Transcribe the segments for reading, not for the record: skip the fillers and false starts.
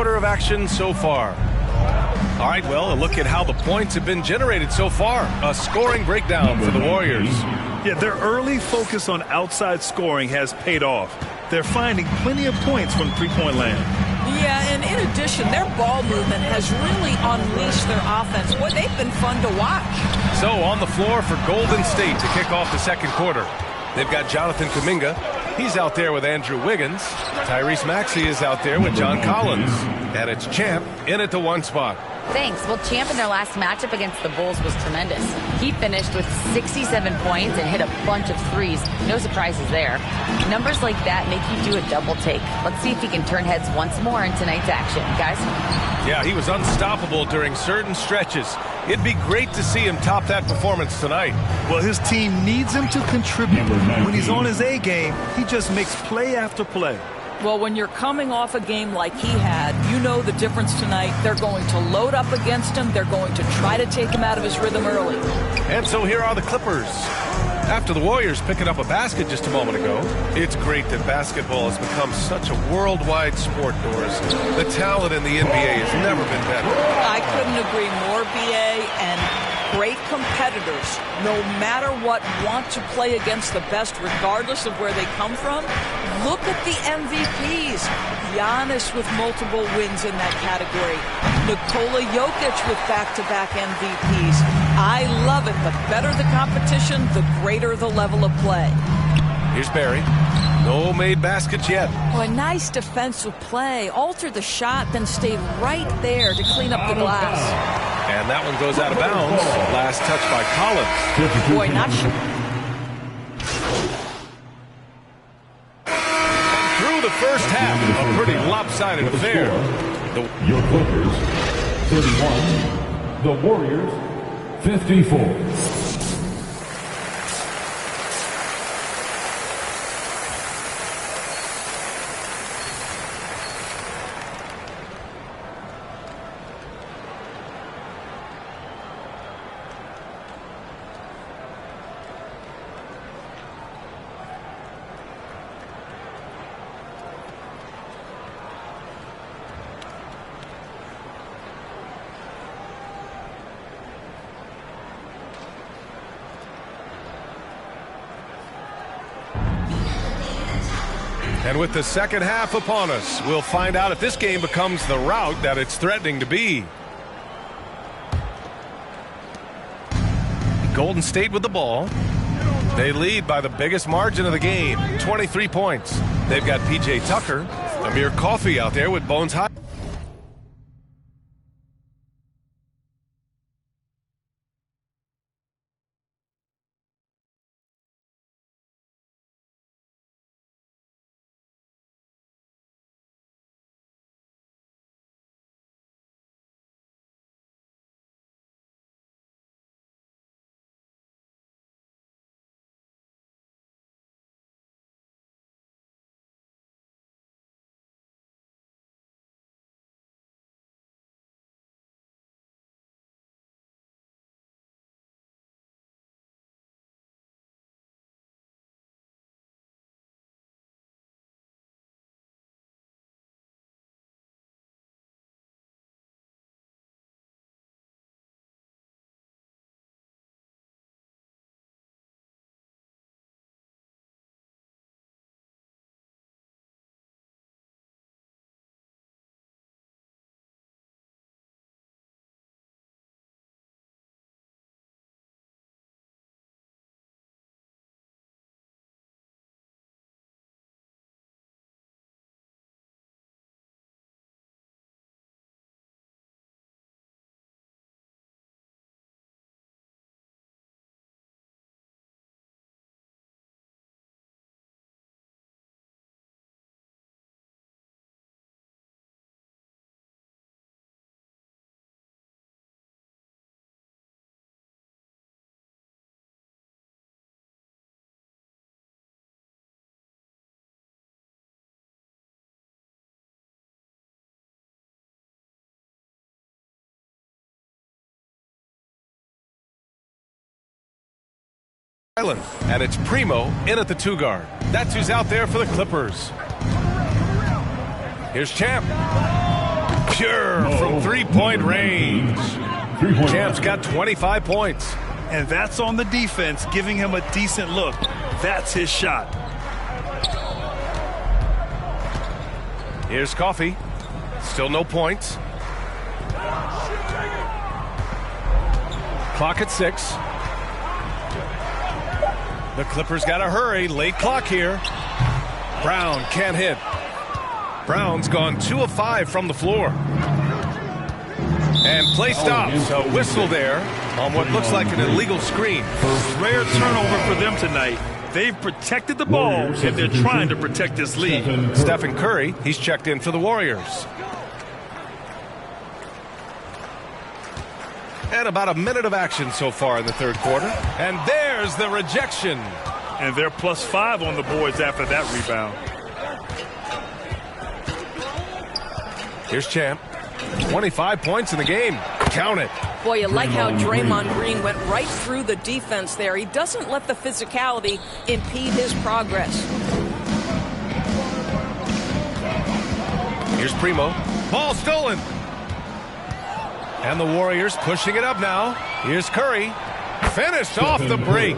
quarter of action so far. All right, well, a look at how the points have been generated so far. A scoring breakdown for the Warriors. Yeah, their early focus on outside scoring has paid off. They're finding plenty of points from three-point land. Yeah, and in addition, their ball movement has really unleashed their offense. Boy, they've been fun to watch. So on the floor for Golden State to kick off the second quarter. They've got Jonathan Kuminga. He's out there with Andrew Wiggins. Tyrese Maxey is out there with John Collins. And it's Champ in at the one spot. Thanks. Well, Champ in their last matchup against the Bulls was tremendous. He finished with 67 points and hit a bunch of threes. No surprises there. Numbers like that make you do a double take. Let's see if he can turn heads once more in tonight's action. Guys? Yeah, he was unstoppable during certain stretches. It'd be great to see him top that performance tonight. Well, his team needs him to contribute. When he's on his A game, he just makes play after play. Well, when you're coming off a game like he had, you know the difference tonight. They're going to load up against him. They're going to try to take him out of his rhythm early. And so here are the Clippers. After the Warriors picking up a basket just a moment ago, it's great that basketball has become such a worldwide sport, Doris. The talent in the NBA has never been better. I couldn't agree more, B.A., and great competitors, no matter what, want to play against the best regardless of where they come from. Look at the MVPs. Giannis with multiple wins in that category. Nikola Jokic with back-to-back MVPs. I love it. The better the competition, the greater the level of play. Here's Barry. No made baskets yet. Oh, a nice defensive play. Altered the shot, then stayed right there to clean up the glass. And that one goes out of bounds. Last touch by Collins. Boy, not sure. And through the first half, a pretty lopsided affair. Your Clippers, 31. The Warriors, 54. And with the second half upon us, we'll find out if this game becomes the rout that it's threatening to be. Golden State with the ball. They lead by the biggest margin of the game, 23 points. They've got P.J. Tucker, Amir Coffey out there with Bones High. And it's Primo in at the two guard. That's who's out there for the Clippers. Here's Champ. Pure from three-point range. Champ's got 25 points. And that's on the defense, giving him a decent look. That's his shot. Here's Coffee. Still no points. Clock at 6. The Clippers got to hurry. Late clock here. Brown can't hit. Brown's gone 2 of 5 from the floor. And play stops. A whistle there on what looks like an illegal screen. Rare turnover for them tonight. They've protected the ball, and they're trying to protect this lead. Stephen Curry, he's checked in for the Warriors. And about a minute of action so far in the third quarter. And there's the rejection. And they're +5 on the boards after that rebound. Here's Champ. 25 points in the game. Count it. Boy, you like how Draymond Green went right through the defense there. He doesn't let the physicality impede his progress. Here's Primo. Ball stolen. And the Warriors pushing it up now. Here's Curry. Finished off the break.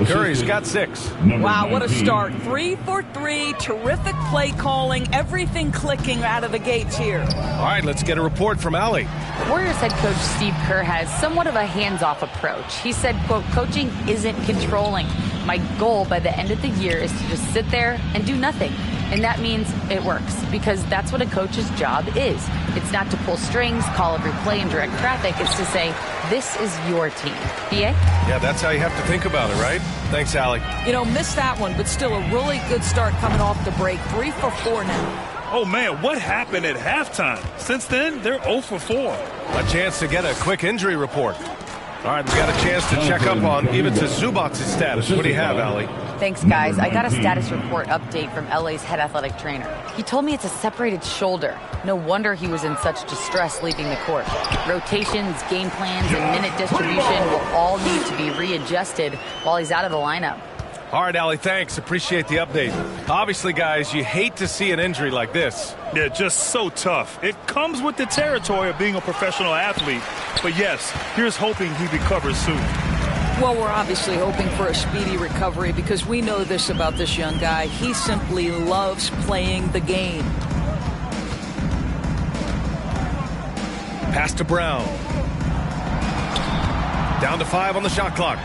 Curry's got 6. Wow, what a start. 3 for 3. Terrific play calling. Everything clicking out of the gates here. All right, let's get a report from Allie. Warriors head coach Steve Kerr has somewhat of a hands-off approach. He said, quote, coaching isn't controlling. My goal by the end of the year is to just sit there and do nothing. And that means it works, because that's what a coach's job is. It's not to pull strings, call every play, and direct traffic. It's to say, this is your team. PA? Yeah, that's how you have to think about it, right? Thanks, Allie. You know, missed that one, but still a really good start coming off the break. 3 for 4 now. Oh, man, what happened at halftime? Since then, they're 0 for 4. A chance to get a quick injury report. All right, we got a chance to check up on Ivica Zubac's status. What do you have, Allie? Thanks, guys. I got a status report update from LA's head athletic trainer. He told me it's a separated shoulder. No wonder he was in such distress leaving the court. Rotations, game plans, and minute distribution will all need to be readjusted while he's out of the lineup. All right, Allie, thanks. Appreciate the update. Obviously, guys, you hate to see an injury like this. Yeah, just so tough. It comes with the territory of being a professional athlete. But yes, here's hoping he recovers soon. Well, we're obviously hoping for a speedy recovery because we know this about this young guy. He simply loves playing the game. Pass to Brown. Down to 5 on the shot clock.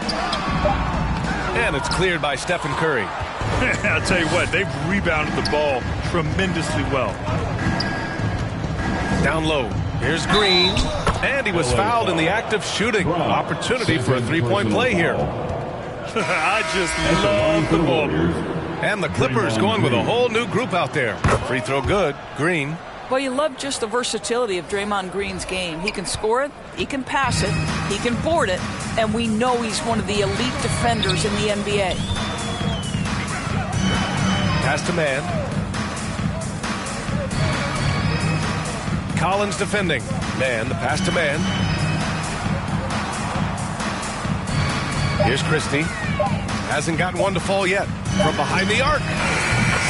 And it's cleared by Stephen Curry. I'll tell you what, they've rebounded the ball tremendously well. Down low. Here's Green. And he was fouled in the act of shooting. Opportunity for a three-point play here. I just love the ball. And the Clippers going with a whole new group out there. Free throw good. Green. Well, you love just the versatility of Draymond Green's game. He can score it, he can pass it, he can board it, and we know he's one of the elite defenders in the NBA. Pass to man. Collins defending. Man, the pass to man. Here's Christie. Hasn't gotten one to fall yet. From behind the arc.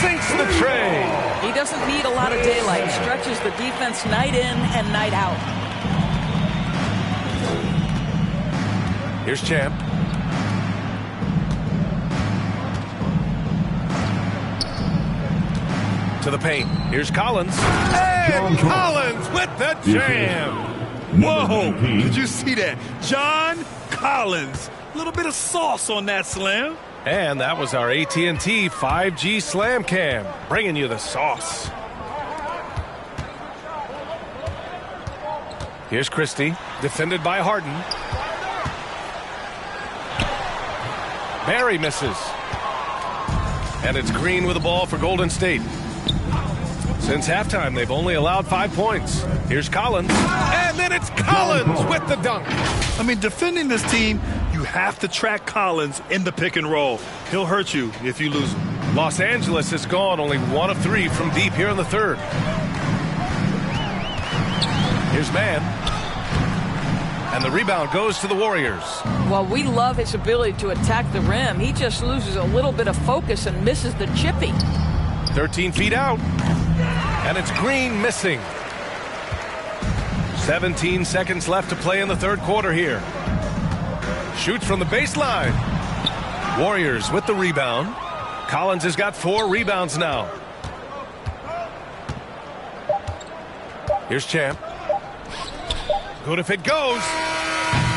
Sinks the tray. He doesn't need a lot of daylight. Stretches the defense night in and night out. Here's Champ. To the paint. Here's Collins. And Collins with the jam. Whoa, did you see that? John Collins. A little bit of sauce on that slam. And that was our AT&T 5G Slam Cam, bringing you the sauce. Here's Christie, defended by Harden. Barry misses. And it's Green with the ball for Golden State. Since halftime, they've only allowed 5 points. Here's Collins. And then it's Collins with the dunk. I mean, defending this team, you have to track Collins in the pick and roll. He'll hurt you if you lose him. Los Angeles is gone only 1 of 3 from deep here in the third. Here's man. And the rebound goes to the Warriors. Well, we love his ability to attack the rim. He just loses a little bit of focus and misses the chippy. 13 feet out. And it's Green missing. 17 seconds left to play in the third quarter here. Shoots from the baseline. Warriors with the rebound. Collins has got 4 rebounds now. Here's Champ. Good if it goes.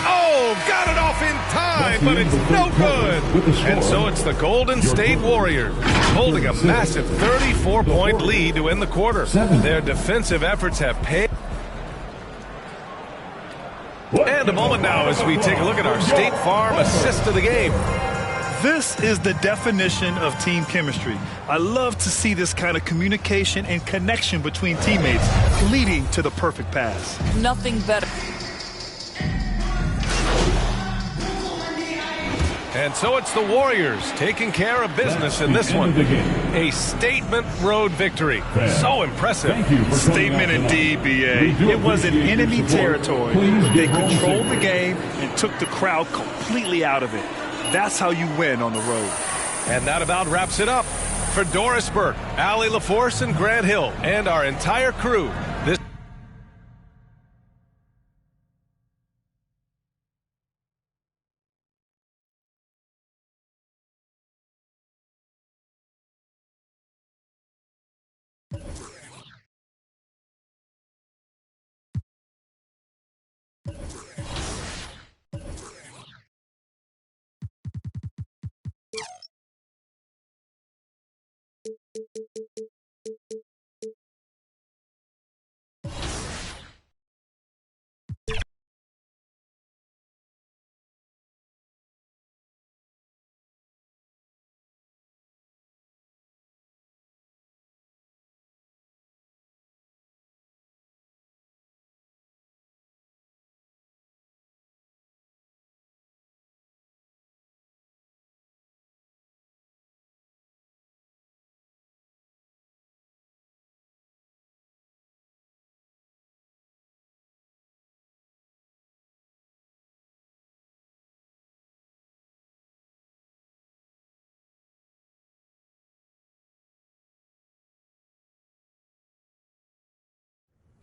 Oh, got it off in time, but it's no good. And so it's the Golden State Warriors holding a massive 34-point lead to end the quarter. Their defensive efforts have paid. And a moment now as we take a look at our State Farm assist of the game. This is the definition of team chemistry. I love to see this kind of communication and connection between teammates leading to the perfect pass. Nothing better. And so it's the Warriors taking care of business in this one. A statement road victory. So impressive. Statement indeed, BA. It was in enemy territory. They controlled the game and took the crowd completely out of it. That's how you win on the road. And that about wraps it up. For Doris Burke, Allie LaForce, and Grant Hill, and our entire crew, this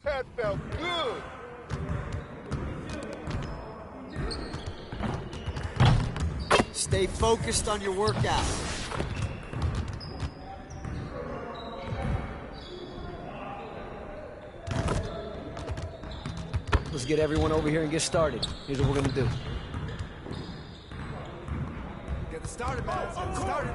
That felt good. Stay focused on your workout. Let's get everyone over here and get started. Here's what we're going to do. Get it started, man. Let's get it started.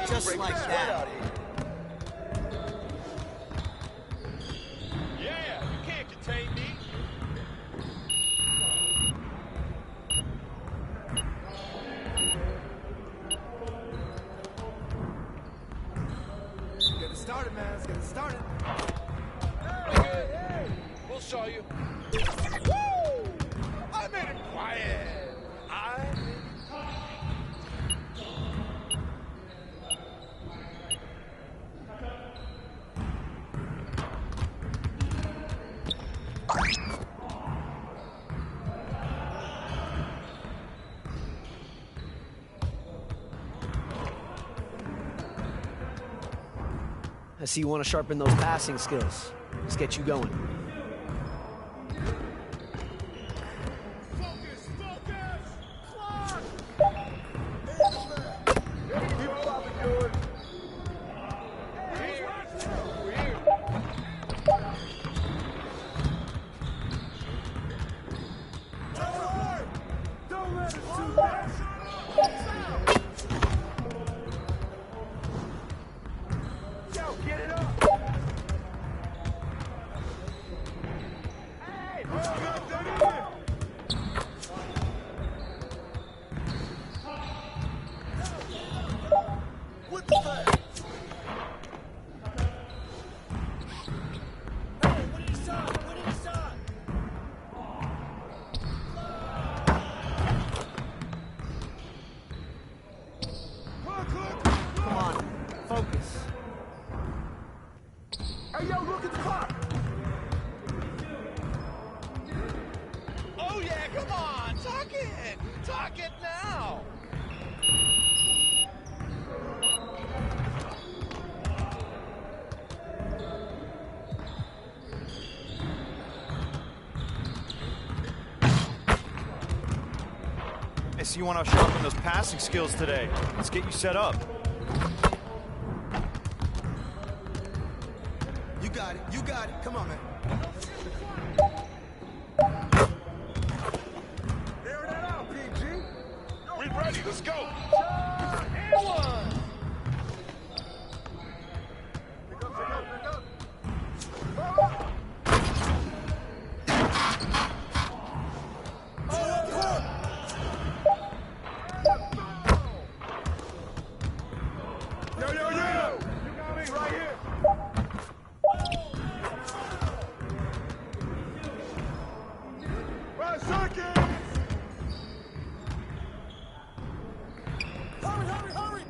Just like that. Yeah, you can't contain me. Get it started, man. Let's get it started. Hey, we'll show you. Woo! I made it quiet. I see you want to sharpen those passing skills. Let's get you going. Focus, focus! Clock! Keep popping, dude. We're here. Don't let it shoot that. Yo, get it up! Hey, not done yet. What the fuck? Hey, what did he shot? What did he shot? Come on, focus. Hey, yo, look at the clock. Oh, yeah, come on. Talk it. Talk it now. I see you want to sharpen those passing skills today. Let's get you set up. You got it. You got it. Come on, man. Air that out, PG. We ready, let's go. And one. Pick up, pick up, pick up. Yo, yo, yo! You got me right here. Five seconds! Hurry, hurry, hurry!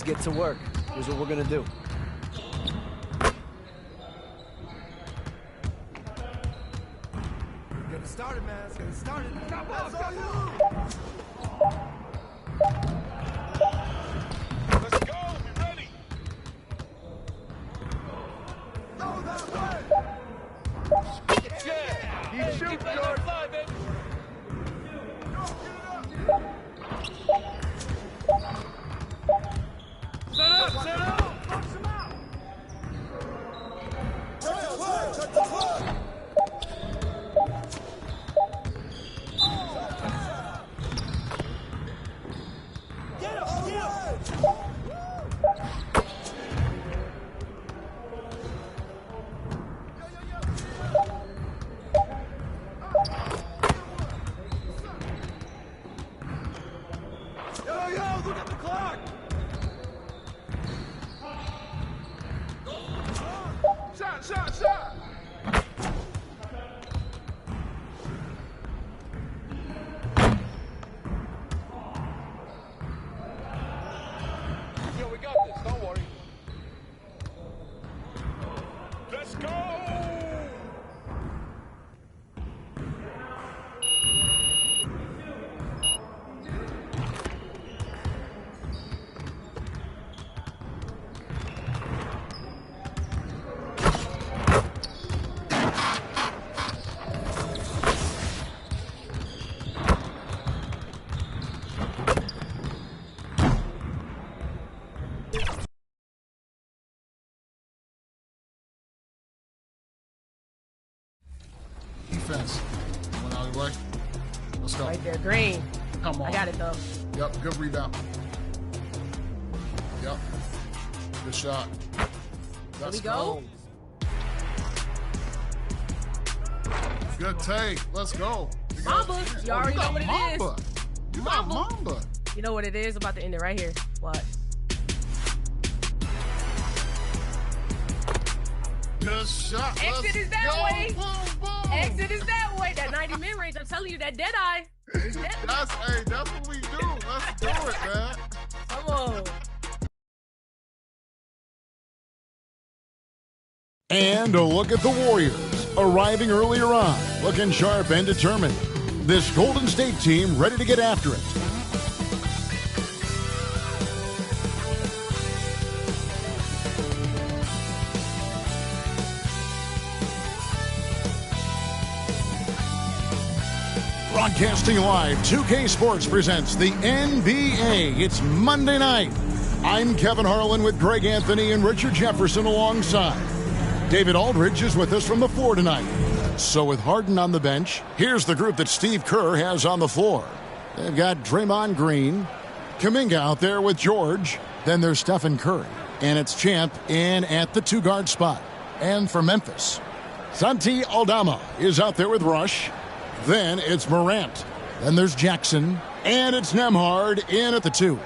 Let's get to work. Here's what we're gonna do. Get it started, man. Let's get it started. Stop off. Let's go. Be ready. Oh, that's right. Yeah. You shoot, George. Fly, baby. Set up, set up. Box him out. Touch the plug. Get him, get him. Yo, look at the clock. Shot. Yo, we got this. Don't worry. Let's go. Defense. Went out of the way. Let's go. Right there, Green. Come on. I got it, though. Yep, good rebound. Yep. Good shot. Let's we go. Good take. Let's go. Mamba. You already know what it is. You got Mamba. You know what it is? I'm about to end it right here. Watch. Good shot. Exit is that way. Boom, boom. Exit is that way. That 90 mid-range, I'm telling you, that dead eye. That's what we do. Let's do it, man. Come on. And a look at the Warriors, arriving earlier on, looking sharp and determined. This Golden State team ready to get after it. Broadcasting live, 2K Sports presents the NBA. It's Monday night. I'm Kevin Harlan with Greg Anthony and Richard Jefferson alongside. David Aldridge is with us from the floor tonight. So with Harden on the bench, here's the group that Steve Kerr has on the floor. They've got Draymond Green, Kuminga out there with George. Then there's Stephen Curry. And it's Champ in at the two-guard spot. And for Memphis, Santi Aldama is out there with Rush. Then it's Morant. Then there's Jackson. And it's Nembhard in at the two.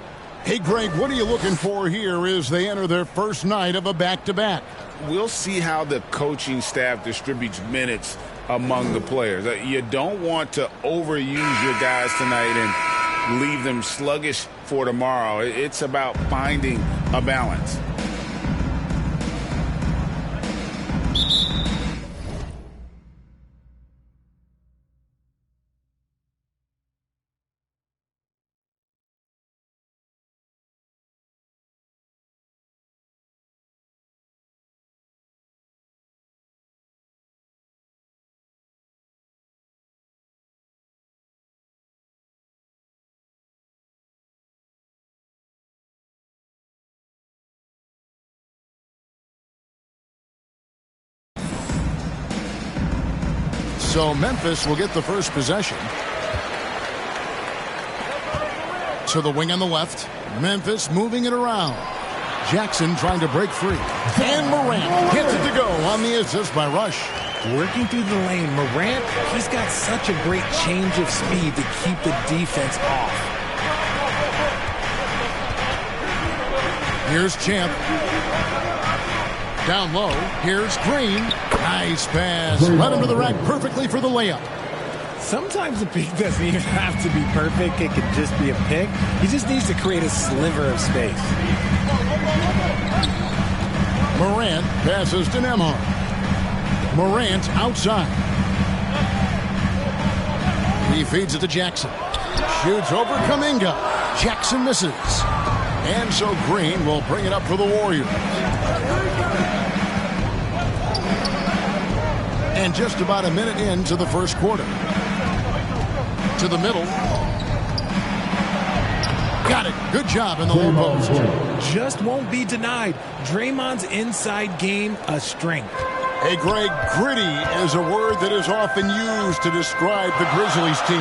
Hey, Greg, what are you looking for here as they enter their first night of a back-to-back? We'll see how the coaching staff distributes minutes among the players. You don't want to overuse your guys tonight and leave them sluggish for tomorrow. It's about finding a balance. So Memphis will get the first possession. To the wing on the left. Memphis moving it around. Jackson trying to break free. And Morant gets it to go on the assist by Rush. Working through the lane, Morant, he's got such a great change of speed to keep the defense off. Here's Champ. Down low, here's Green. Nice pass. Right under the rack perfectly for the layup. Sometimes the pick doesn't even have to be perfect. It could just be a pick. He just needs to create a sliver of space. Morant passes to Nembhard. Morant outside. He feeds it to Jackson. Shoots over Kuminga. Jackson misses. And so Green will bring it up for the Warriors. And just about a minute into the first quarter. To the middle. Got it. Good job in the low post. Just won't be denied. Draymond's inside game, a strength. Hey, Greg, gritty is a word that is often used to describe the Grizzlies team.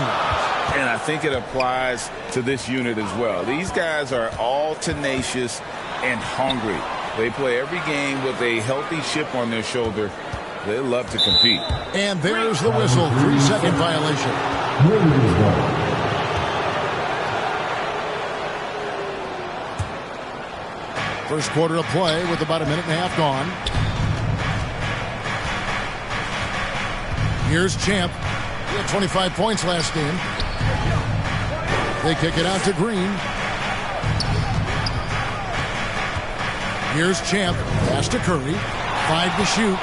And I think it applies to this unit as well. These guys are all tenacious and hungry. They play every game with a healthy chip on their shoulder. They love to compete. And there's the whistle. 3-second violation. First quarter of play with about a minute and a half gone. Here's Champ. He had 25 points last game. They kick it out to Green. Here's Champ. Pass to Curry. 5 to shoot.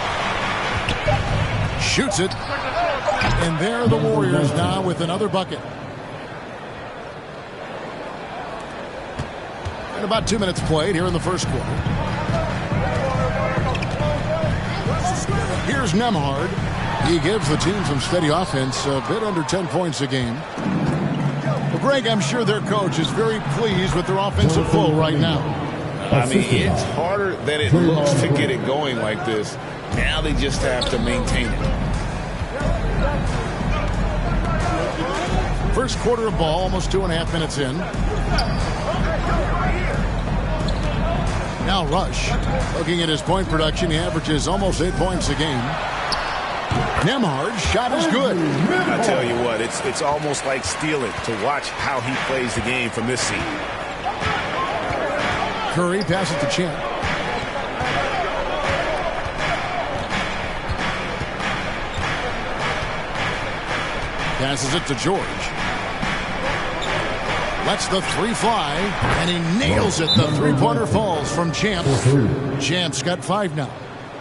Shoots it. And there are the Warriors now with another bucket. And about 2 minutes played here in the first quarter. Here's Nembhard. He gives the team some steady offense, a bit under 10 points a game. Well, Greg, I'm sure their coach is very pleased with their offensive flow right now. I mean, it's harder than it looks to get it going like this. Now they just have to maintain it. First quarter of ball, almost 2.5 minutes in. Now Rush. Looking at his point production, he averages almost 8 points a game. Nembhard's shot is good. I tell you what, it's almost like stealing to watch how he plays the game from this seat. Curry passes to Champ. Passes it to George. Lets the three fly, and he nails it. The three-pointer falls from Champ. Champ's got 5 now.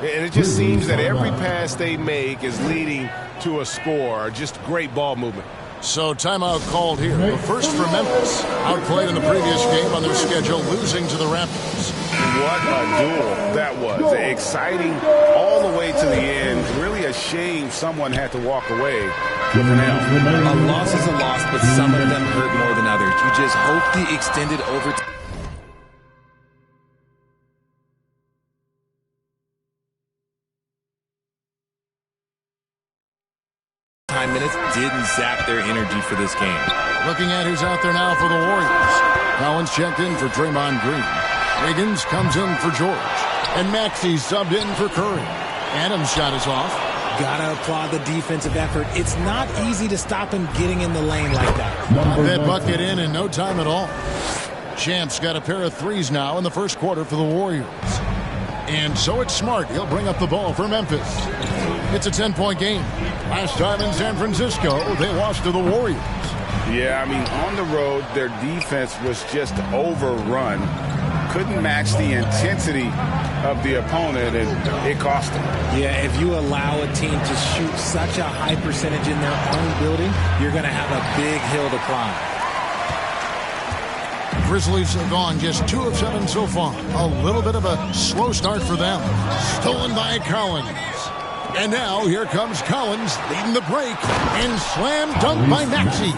And it just seems that every pass they make is leading to a score. Just great ball movement. So timeout called here. The first for Memphis. Outplayed in the previous game on their schedule, losing to the Raptors. What a duel that was. Exciting all the way to the end. Really a shame someone had to walk away with an L. A loss is a loss, but some of them hurt more than others. You just hope the extended overtime. Minutes didn't zap their energy for this game. Looking at who's out there now for the Warriors. Collins checked in for Draymond Green. Wiggins comes in for George. And Maxey subbed in for Curry. Adams' shot is off. Gotta applaud the defensive effort. It's not easy to stop him getting in the lane like that. Got that bucket in no time at all. Champ's got a pair of threes now in the first quarter for the Warriors. And so it's Smart. He'll bring up the ball for Memphis. It's a 10-point game. Last time in San Francisco, they lost to the Warriors. Yeah, I mean, on the road, their defense was just overrun. Couldn't match the intensity of the opponent, and it cost them. Yeah, if you allow a team to shoot such a high percentage in their own building, you're going to have a big hill to climb. Grizzlies have gone just 2 of 7 so far. A little bit of a slow start for them. Stolen by Collins. And now here comes Collins leading the break. And slam dunk by Maxey.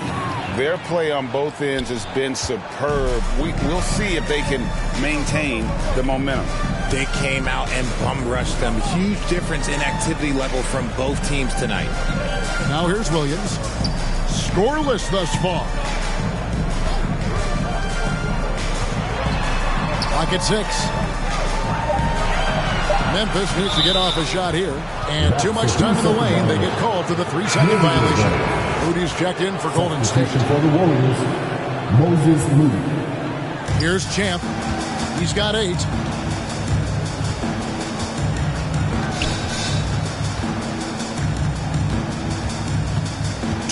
Their play on both ends has been superb. We'll see if they can maintain the momentum. They came out and bum rushed them. Huge difference in activity level from both teams tonight. Now here's Williams. Scoreless thus far. Clock at 6. Memphis needs to get off a shot here. And too much time in the lane. They get called for the 3-second violation. Moody's checked in for Golden State. For the Warriors, Moses Moody. Here's Champ. He's got 8.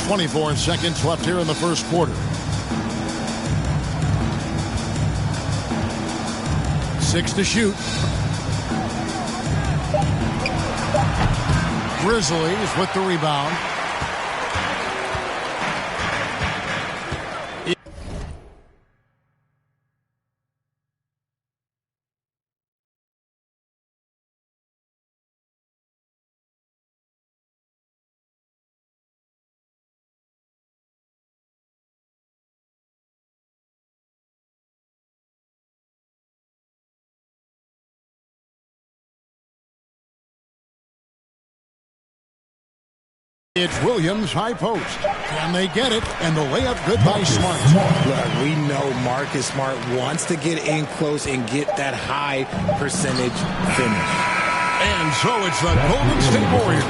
24 seconds left here in the first quarter. 6 to shoot. Grizzlies with the rebound. It's Williams, high post. Can they get it? And the layup good by Smart. Look, we know Marcus Smart wants to get in close and get that high percentage finish. And so it's the Golden State Warriors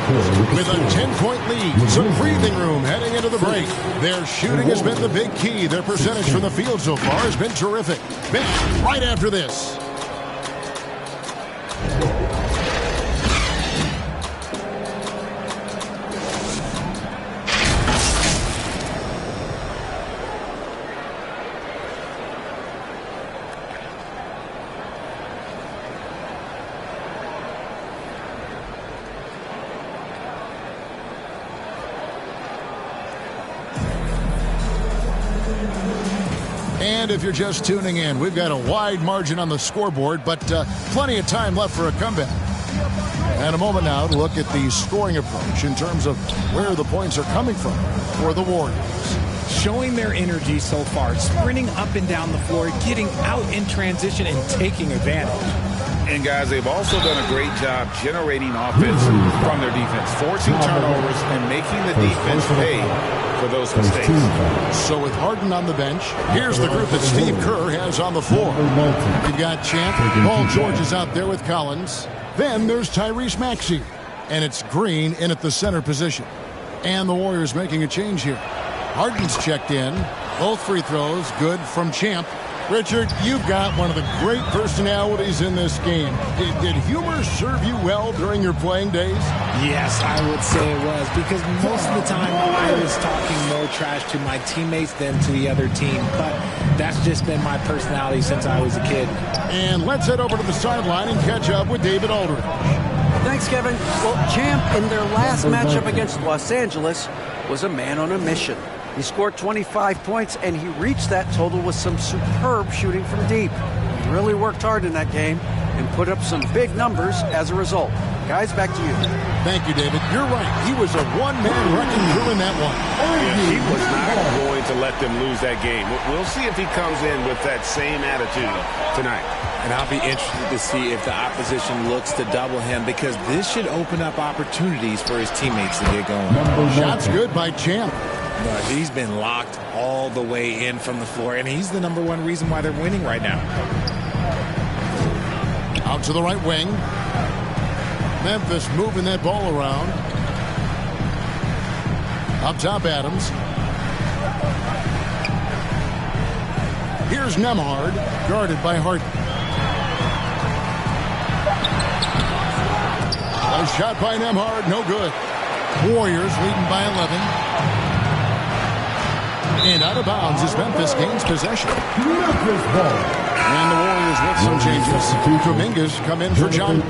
with a 10-point lead. Some breathing room heading into the break. Their shooting has been the big key. Their percentage from the field so far has been terrific. Back right after this. And if you're just tuning in, we've got a wide margin on the scoreboard, but plenty of time left for a comeback. And a moment now to look at the scoring approach in terms of where the points are coming from for the Warriors. Showing their energy so far, sprinting up and down the floor, getting out in transition and taking advantage. And guys, they've also done a great job generating offense from their defense, forcing turnovers and making the defense pay for those mistakes. So with Harden on the bench, here's the group that Steve Kerr has on the floor. You've got Champ, Paul George is out there with Collins. Then there's Tyrese Maxey, and it's Green in at the center position. And the Warriors making a change here. Harden's checked in. Both free throws good from Champ. Richard, you've got one of the great personalities in this game. Did humor serve you well during your playing days? Yes, I would say it was, because most of the time I was talking more trash to my teammates than to the other team. But that's just been my personality since I was a kid. And let's head over to the sideline and catch up with David Aldridge. Thanks, Kevin. Well, Champ, in their last matchup against Los Angeles, was a man on a mission. He scored 25 points, and he reached that total with some superb shooting from deep. He really worked hard in that game and put up some big numbers as a result. Guys, back to you. Thank you, David. You're right. He was a one-man wrecking crew in that one. He was not going to let them lose that game. We'll see if he comes in with that same attitude tonight. And I'll be interested to see if the opposition looks to double him, because this should open up opportunities for his teammates to get going. Shots good by Champ. But he's been locked all the way in from the floor, and he's the #1 reason why they're winning right now. Out to the right wing. Memphis moving that ball around. Up top, Adams. Here's Nembhard, guarded by Harden. A shot by Nembhard, no good. Warriors leading by 11. And out of bounds as Memphis gains possession. And the Warriors with some changes. Kuminga's come in for John.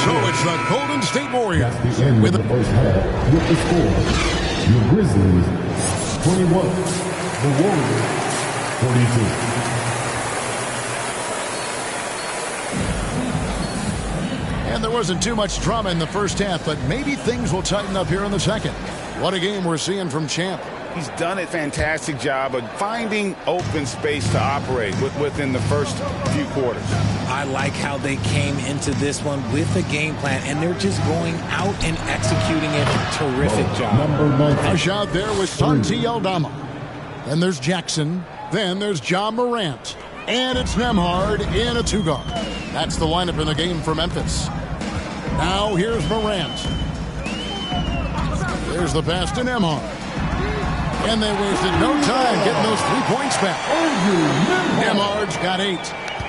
So it's the Golden State Warriors with the first half with the score. The Grizzlies 21, the Warriors 42. And there wasn't too much drama in the first half, but maybe things will tighten up here in the second. What a game we're seeing from Champ. He's done a fantastic job of finding open space to operate within the first few quarters. I like how they came into this one with a game plan, and they're just going out and executing it. Terrific job. Rush out there with Santi Aldama. Then there's Jackson. Then there's John Morant. And it's Nembhard in a two-guard. That's the lineup in the game for Memphis. Now here's Morant. There's the pass to Nembhard. And they wasted no time getting those 3 points back. Nembhard's got 8.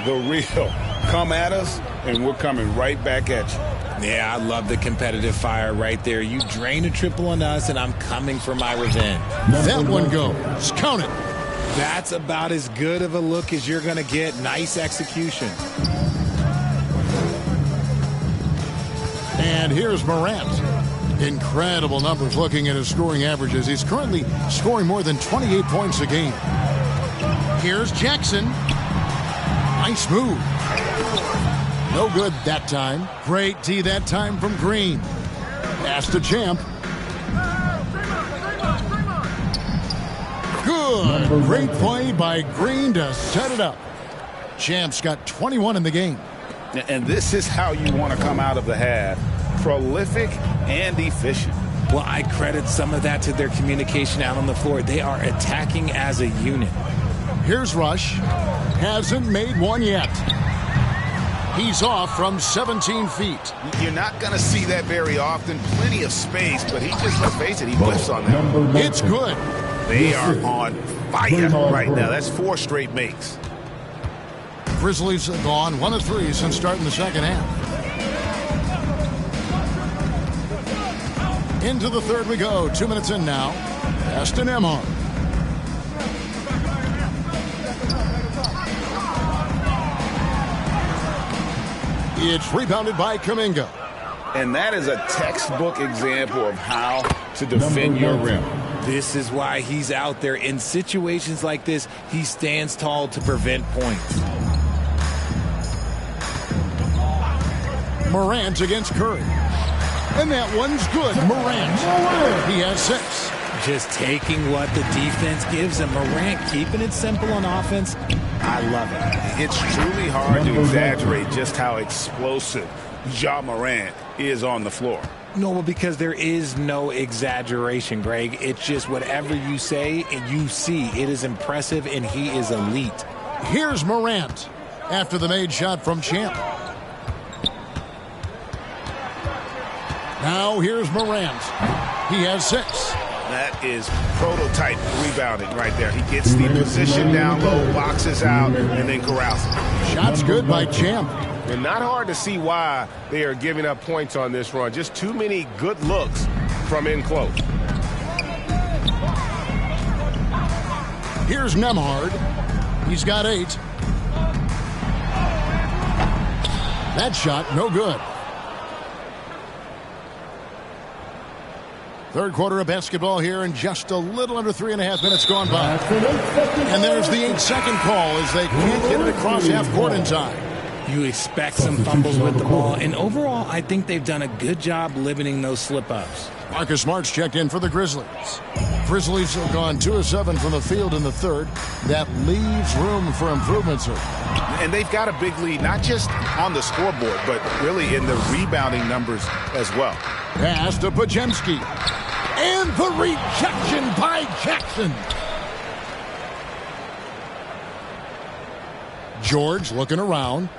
The real. Come at us, and we're coming right back at you. Yeah, I love the competitive fire right there. You drain a triple on us, and I'm coming for my revenge. That one goes. Count it. That's about as good of a look as you're going to get. Nice execution. And here's Morant. Incredible numbers looking at his scoring averages. He's currently scoring more than 28 points a game. Here's Jackson. Nice move. No good that time. Great D that time from Green. Pass to Champ. Good. Great play by Green to set it up. Champ's got 21 in the game. And this is how you want to come out of the half. Prolific and efficient. Well, I credit some of that to their communication out on the floor. They are attacking as a unit. Here's Rush. Hasn't made one yet. He's off from 17 feet. You're not going to see that very often. Plenty of space, but he just, let's face it, he whiffs on them. It's good. They are on fire right now. That's 4 straight makes. Grizzlies have gone 1 of 3 since starting the second half. Into the third we go. 2 minutes in now. Aston Emhart. It's rebounded by Kuminga. And that is a textbook example of how to defend your rim. This is why he's out there. In situations like this, he stands tall to prevent points. Morant against Curry. And that one's good. Morant. He has 6. Just taking what the defense gives him. Morant keeping it simple on offense. I love it. It's truly hard to exaggerate just how explosive Ja Morant is on the floor. No, because there is no exaggeration, Greg. It's just whatever you say and you see. It is impressive, and he is elite. Here's Morant after the made shot from Champ. Now here's Morant. He has 6. That is prototype rebounding right there. He gets the position down low, boxes out, and then corrals it. Shots good by Champ. And not hard to see why they are giving up points on this run. Just too many good looks from in close. Here's Nembhard. He's got 8. That shot, no good. Third quarter of basketball here, and just a little under 3.5 minutes gone by. And there's the 8-second call as they can't get it across half court in time. You expect some fumbles with the ball, and overall, I think they've done a good job limiting those slip-ups. Marcus Smart's checked in for the Grizzlies. Grizzlies have gone 2 of 7 from the field in the third. That leaves room for improvement, sir. And they've got a big lead, not just on the scoreboard, but really in the rebounding numbers as well. Pass to Pajemski. And the rejection by Jackson. George looking around.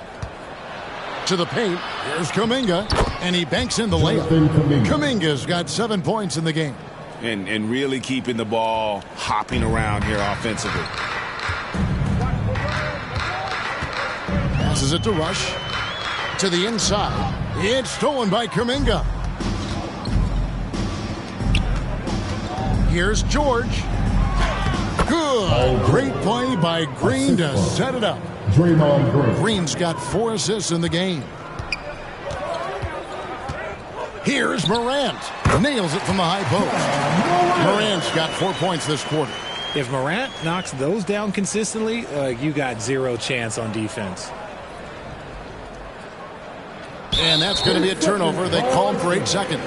To the paint. Here's Kuminga. And he banks in the layup. Kuminga's got 7 points in the game. And really keeping the ball hopping around here offensively. Passes it to Rush. To the inside. It's stolen by Kuminga. Here's George. Good. Great play by Green to set it up. Green's got 4 assists in the game. Here's Morant. Nails it from the high post. Morant's got 4 points this quarter. If Morant knocks those down consistently, you got 0 chance on defense. And that's going to be a turnover. They call him for 8 seconds.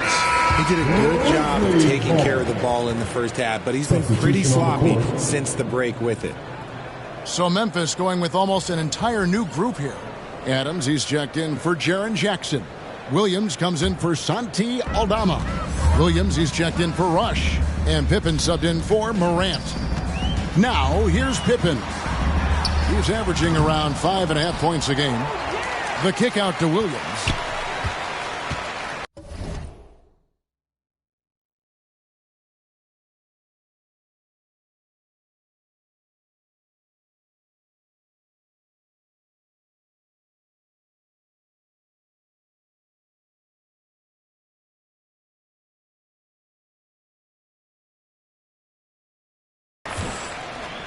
He did a good job of taking care of the ball in the first half, but he's been pretty sloppy since the break with it. So Memphis going with almost an entire new group here. Adams, he's checked in for Jaren Jackson. Williams comes in for Santi Aldama. Williams, he's checked in for Rush. And Pippen subbed in for Morant. Now, here's Pippen. He's averaging around 5.5 points a game. The kick out to Williams.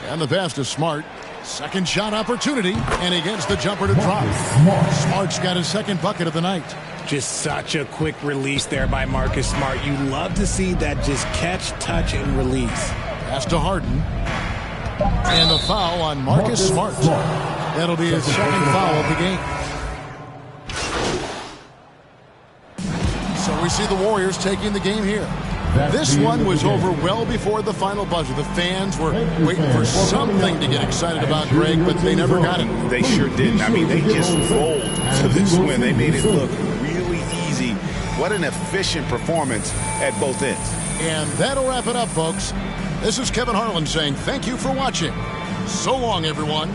And the pass to Smart. Second shot opportunity, and he gets the jumper to drop. Smart's got his second bucket of the night. Just such a quick release there by Marcus Smart. You love to see that just catch, touch, and release. Pass to Harden. And a foul on Marcus Smart. That'll be his second foul of the game. So we see the Warriors taking the game here. This one was over well before the final buzzer. The fans were waiting for something to get excited about, Greg, but they never got it. They sure didn't. I mean, they just rolled to this win. They made it look really easy. What an efficient performance at both ends. And that'll wrap it up, folks. This is Kevin Harlan saying thank you for watching. So long, everyone.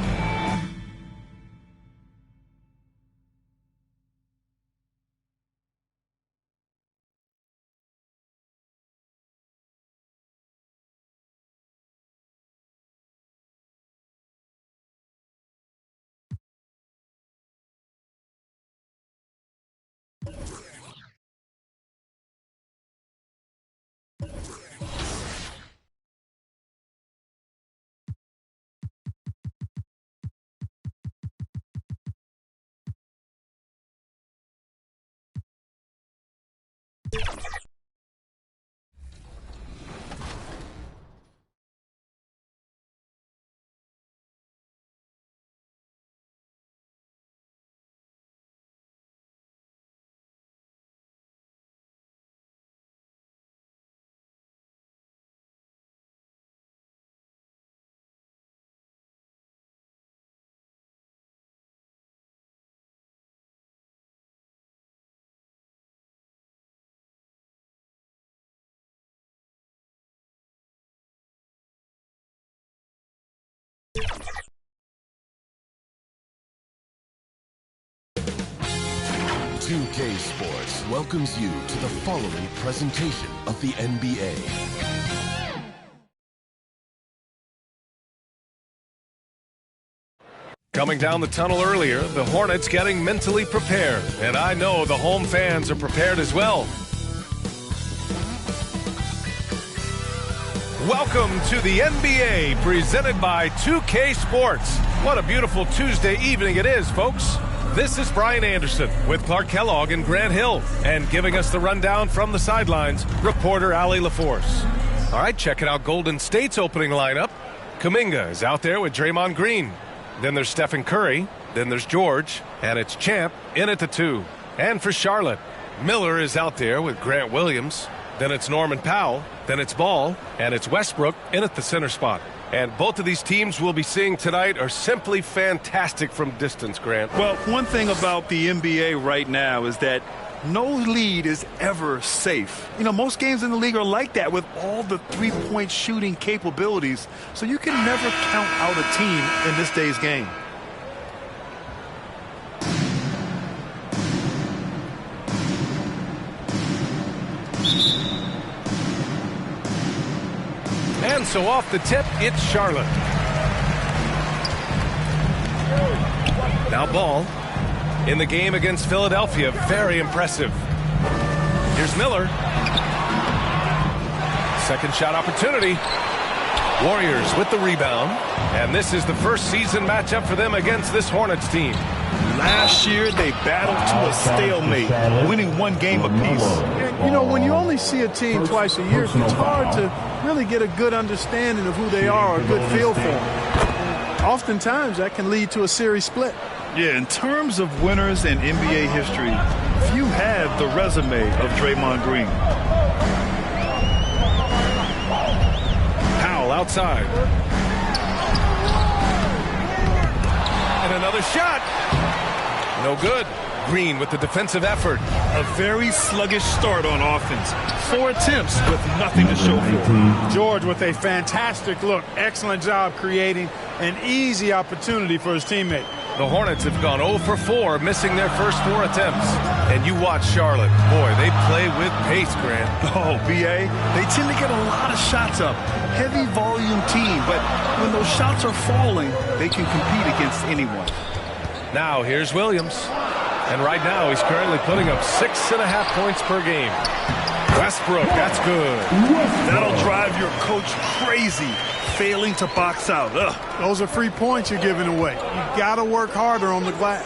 .2K Sports welcomes you to the following presentation of the NBA. Coming down the tunnel earlier, the Hornets getting mentally prepared. And I know the home fans are prepared as well. Welcome to the NBA, presented by 2K Sports. What a beautiful Tuesday evening it is, folks. This is Brian Anderson with Clark Kellogg and Grant Hill. And giving us the rundown from the sidelines, reporter Allie LaForce. All right, checking out Golden State's opening lineup. Kuminga is out there with Draymond Green. Then there's Stephen Curry. Then there's George. And it's Champ in at the 2. And for Charlotte, Miller is out there with Grant Williams. Then it's Norman Powell. Then it's Ball. And it's Westbrook in at the center spot. And both of these teams we'll be seeing tonight are simply fantastic from distance, Grant. Well, one thing about the NBA right now is that no lead is ever safe. You know, most games in the league are like that with all the three-point shooting capabilities. So you can never count out a team in this day's game. And so off the tip, it's Charlotte. Now Ball in the game against Philadelphia. Very impressive. Here's Miller. Second shot opportunity. Warriors with the rebound. And this is the first season matchup for them against this Hornets team. Last year, they battled to a stalemate, winning one game apiece. You know, when you only see a team twice a year, it's hard to really get a good understanding of who they are, a good feel for them. Oftentimes, that can lead to a series split. Yeah, in terms of winners in NBA history, few have the resume of Draymond Green. Powell outside. And another shot. No good. Green with the defensive effort. A very sluggish start on offense. 4 attempts with nothing to show for it. George with a fantastic look. Excellent job creating an easy opportunity for his teammate. The Hornets have gone 0 for 4, missing their first 4 attempts. And you watch Charlotte. Boy, they play with pace, Grant. Oh, B.A., they tend to get a lot of shots up. Heavy volume team, but when those shots are falling, they can compete against anyone. Now here's Williams. And right now he's currently putting up 6.5 points per game. Westbrook, that's good. That'll drive your coach crazy. failing to box out. Ugh. Those are free points you're giving away. You got to work harder on the glass.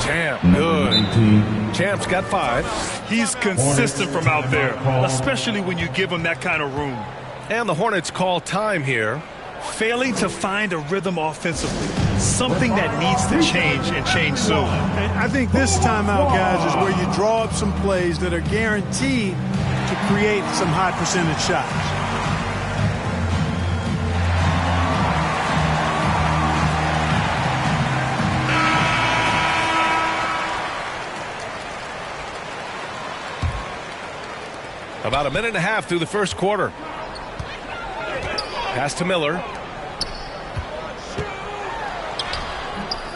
Champ, good. Champ's got 5. He's consistent from out there, especially when you give him that kind of room. And the Hornets call time here. Failing to find a rhythm offensively. Something that needs to change and change soon. And I think this timeout, guys, is where you draw up some plays that are guaranteed to create some high percentage shots. About a minute and a half through the first quarter. Pass to Miller.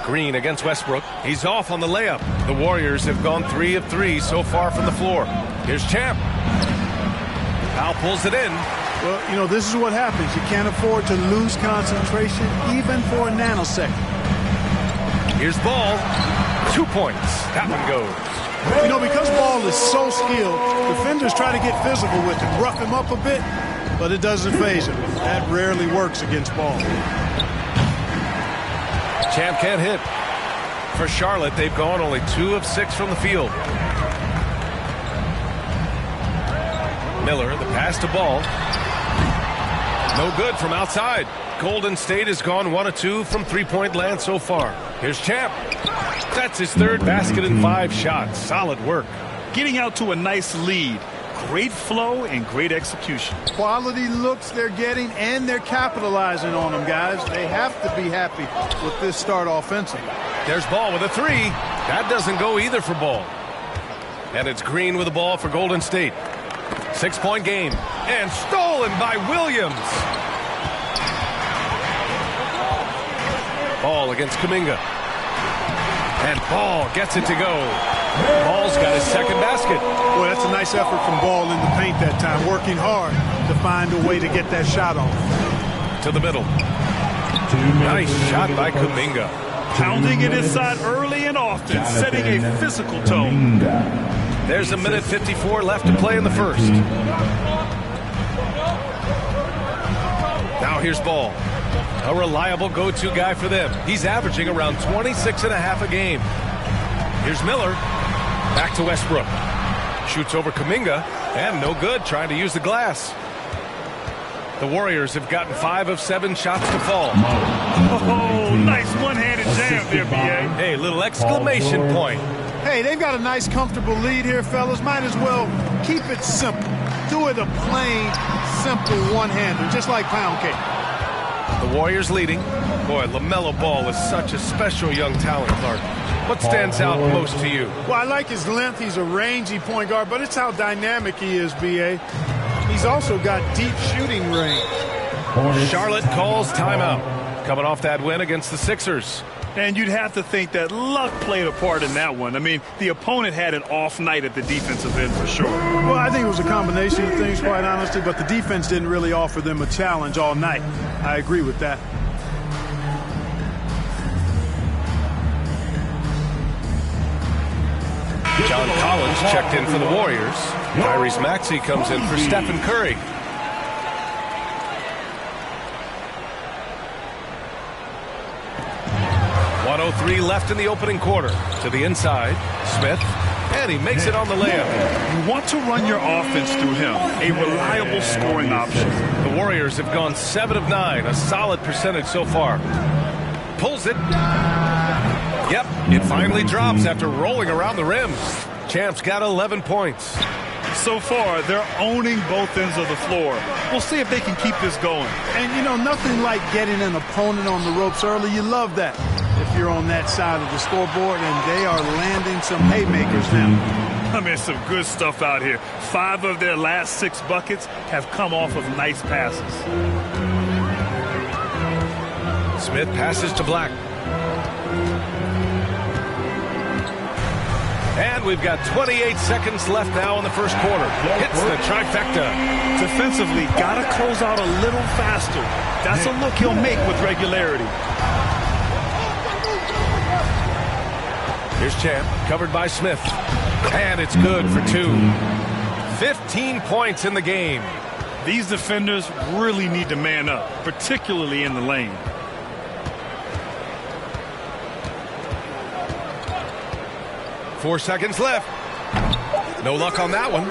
Green against Westbrook. He's off on the layup. The Warriors have gone 3 of 3 so far from the floor. Here's Champ. Powell pulls it in. Well, you know, this is what happens. You can't afford to lose concentration even for a nanosecond. Here's Ball. 2 points. That one goes. You know, because Ball is so skilled, defenders try to get physical with him, rough him up a bit, but it doesn't faze him. That rarely works against Ball. Champ can't hit. For Charlotte, they've gone only 2 of 6 from the field. Miller, the pass to Ball. No good from outside. Golden State has gone 1 of 2 from three-point land so far. Here's Champ. That's his 3rd basket in 5 shots. Solid work. Getting out to a nice lead. Great flow and great execution. Quality looks they're getting, and they're capitalizing on them, guys. They have to be happy with this start offensively. There's Ball with a 3. That doesn't go either for Ball. And it's Green with the ball for Golden State. 6-point game. And stolen by Williams. Ball against Kuminga. And Ball gets it to go. Ball's got his 2nd basket. Boy, that's a nice effort from Ball in the paint that time, working hard to find a way to get that shot off. To the middle. Nice shot by Kuminga. Pounding it inside early and often, setting a physical tone. There's a minute 54 left to play in the first. Now here's Ball. A reliable go-to guy for them. He's averaging around 26.5 a game. Here's Miller. Back to Westbrook. Shoots over Kuminga. And no good, trying to use the glass. The Warriors have gotten 5 of 7 shots to fall. Oh, nice one-handed jam there, B.A. Hey, little exclamation point. Hey, they've got a nice, comfortable lead here, fellas. Might as well keep it simple. Do it a plain, simple one-hander, just like pound cake. The Warriors leading. Boy, LaMelo Ball is such a special young talent, Clark. What stands out most to you? Well, I like his length. He's a rangy point guard, but it's how dynamic he is, B.A. He's also got deep shooting range. Charlotte calls timeout. Coming off that win against the Sixers. And you'd have to think that luck played a part in that one. I mean, the opponent had an off night at the defensive end for sure. Well, I think it was a combination of things, quite honestly, but the defense didn't really offer them a challenge all night. I agree with that. John Collins checked in for the Warriors. Tyrese Maxey comes in for Stephen Curry. .103 left in the opening quarter. To the inside, Smith, and he makes it on the layup. You want to run your offense through him, a reliable scoring option. The Warriors have gone 7 of 9, a solid percentage so far. Pulls it. Yep, it finally drops after rolling around the rim. Champ's got 11 points. So far, they're owning both ends of the floor. We'll see if they can keep this going. And, you know, nothing like getting an opponent on the ropes early. You love that if you're on that side of the scoreboard, and they are landing some haymakers now. I mean, some good stuff out here. 5 of their last 6 buckets have come off of nice passes. Smith passes to Black. And we've got 28 seconds left now in the first quarter. Hits the trifecta. Defensively, got to close out a little faster. That's a look he'll make with regularity. Here's Champ, covered by Smith. And it's good for 2. 15 points in the game. These defenders really need to man up, particularly in the lane. Four seconds left. No luck on that one.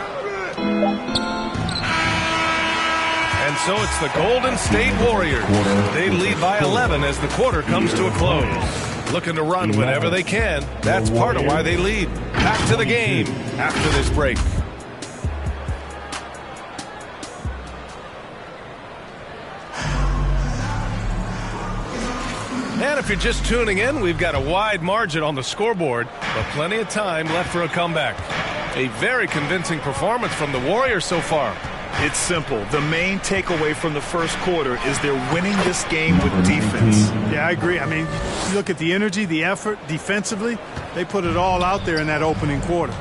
And so it's the Golden State Warriors. They lead by 11 as the quarter comes to a close. Looking to run whenever they can. That's part of why they lead. Back to the game after this break. And if you're just tuning in, we've got a wide margin on the scoreboard, but plenty of time left for a comeback. A very convincing performance from the Warriors so far. It's simple. The main takeaway from the first quarter is they're winning this game with defense. Yeah, I agree. I mean, you look at the energy, the effort defensively. They put it all out there in that opening quarter.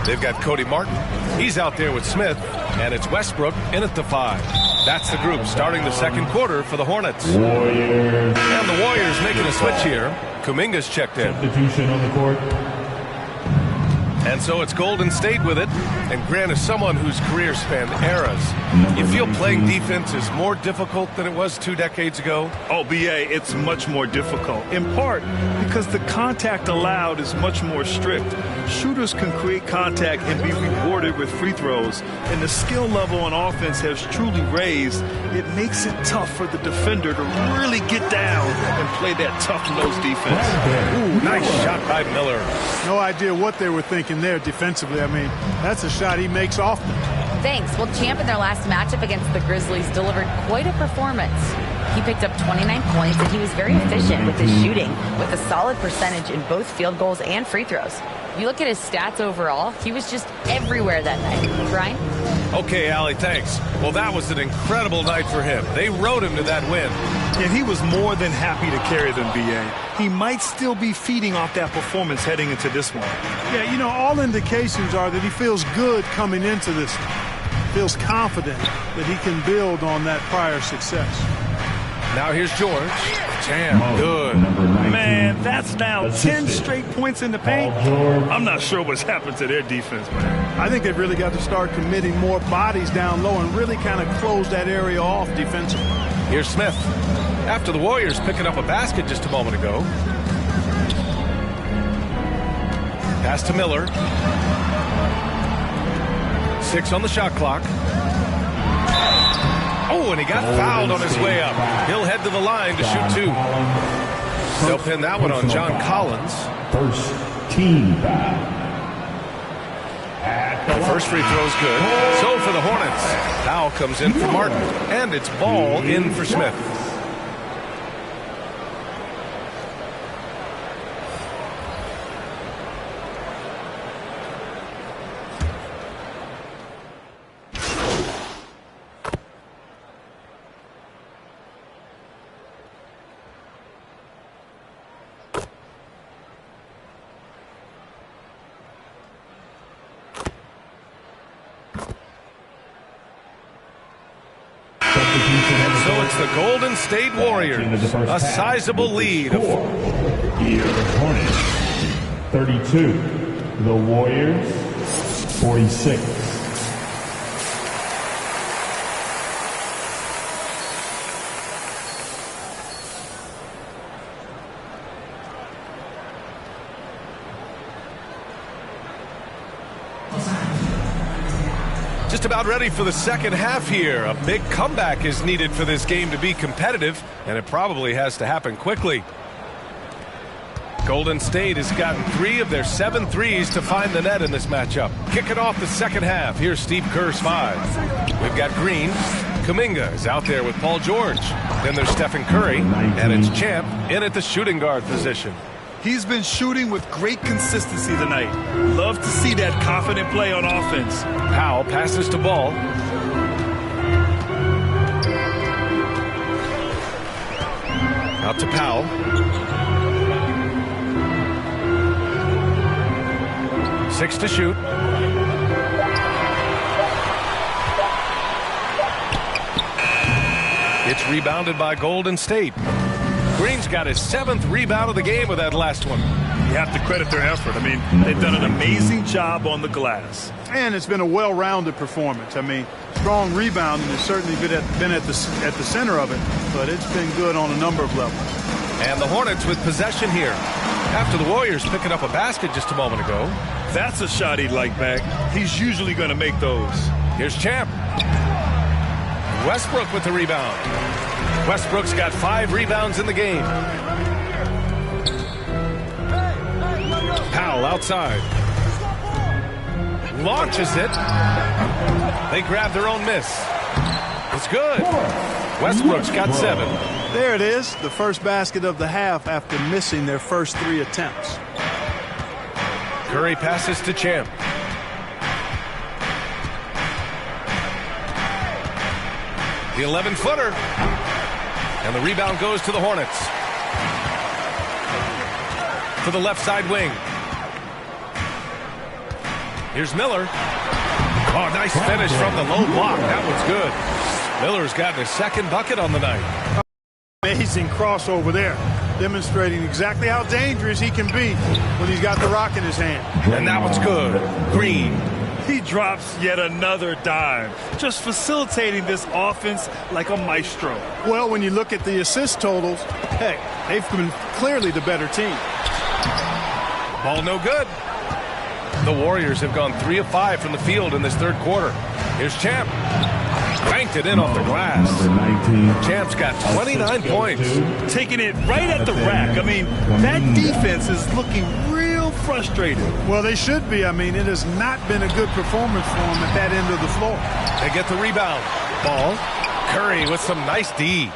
They've got Cody Martin. He's out there with Smith, and it's Westbrook in at the 5. That's the group starting the second quarter for the Hornets. Warriors. And the Warriors making a switch here. Kuminga's checked in. Substitution on the court. And so it's Golden State with it. And Grant is someone whose career spanned eras. You feel playing defense is more difficult than it was 2 decades ago? Oh, BA, it's much more difficult. In part because the contact allowed is much more strict. Shooters can create contact and be rewarded with free throws. And the skill level on offense has truly raised. It makes it tough for the defender to really get down and play that tough-nosed defense. Ooh, nice shot by Miller. No idea what they were thinking there defensively. I mean, that's a shot he makes often. Thanks. Well, Champ in their last matchup against the Grizzlies delivered quite a performance. He picked up 29 points, and he was very efficient with his shooting, with a solid percentage in both field goals and free throws. If you look at his stats overall, he was just everywhere that night. Brian? Okay, Allie, thanks. Well, that was an incredible night for him. They rode him to that win. And he was more than happy to carry them, BA. He might still be feeding off that performance heading into this one. Yeah, you know, all indications are that he feels good coming into this one. Feels confident that he can build on that prior success. Now here's George. Jam. Good. Man, that's now 10 straight points in the paint. I'm not sure what's happened to their defense, man. I think they've really got to start committing more bodies down low and really kind of close that area off defensively. Here's Smith. After the Warriors picking up a basket just a moment ago. Pass to Miller. 6 on the shot clock. Oh, and he got fouled on his way up. He'll head to the line to shoot 2. They'll pin that one on John Collins. First team foul. The first free throw is good. So for the Hornets, foul comes in for Martin, and it's ball in for Smith. So it's the Golden State Warriors, a sizable lead. Here, Hornets, 32. The Warriors, 46. Just about ready for the second half here. A big comeback is needed for this game to be competitive, and it probably has to happen quickly. Golden State has gotten 3 of their 7 threes to find the net in this matchup. Kicking off the second half, here's Steve Kerr's 5. We've got Green. Kuminga is out there with Paul George. Then there's Stephen Curry, and it's Champ in at the shooting guard position. He's been shooting with great consistency tonight. Love to see that confident play on offense. Powell passes to Ball. Out to Powell. Six to shoot. It's rebounded by Golden State. Green's got his 7th rebound of the game with that last one. You have to credit their effort. I mean, they've done an amazing job on the glass. And it's been a well-rounded performance. I mean, strong rebounding has certainly been at the center of it, but it's been good on a number of levels. And the Hornets with possession here. After the Warriors picking up a basket just a moment ago. That's a shot he'd like back. He's usually going to make those. Here's Champ. Westbrook with the rebound. Westbrook's got 5 rebounds in the game. Powell outside. Launches it. They grab their own miss. It's good. Westbrook's got 7. There it is, the first basket of the half after missing their first 3 attempts. Curry passes to Champ. The 11-footer. And the rebound goes to the Hornets. To the left side wing. Here's Miller. Oh, nice finish from the low block. That one's good. Miller's gotten his second bucket on the night. Amazing crossover there, demonstrating exactly how dangerous he can be when he's got the rock in his hand. And that one's good. Green. He drops yet another dime, just facilitating this offense like a maestro. Well, when you look at the assist totals, heck, they've been clearly the better team. Ball no good. The Warriors have gone 3 of 5 from the field in this third quarter. Here's Champ. Banked it in off the glass. Champ's got 29 points. Taking it right at the rack. I mean, that defense is looking real frustrated. Well, they should be. I mean, it has not been a good performance for them at that end of the floor. They get the rebound. Ball. Curry with some nice D.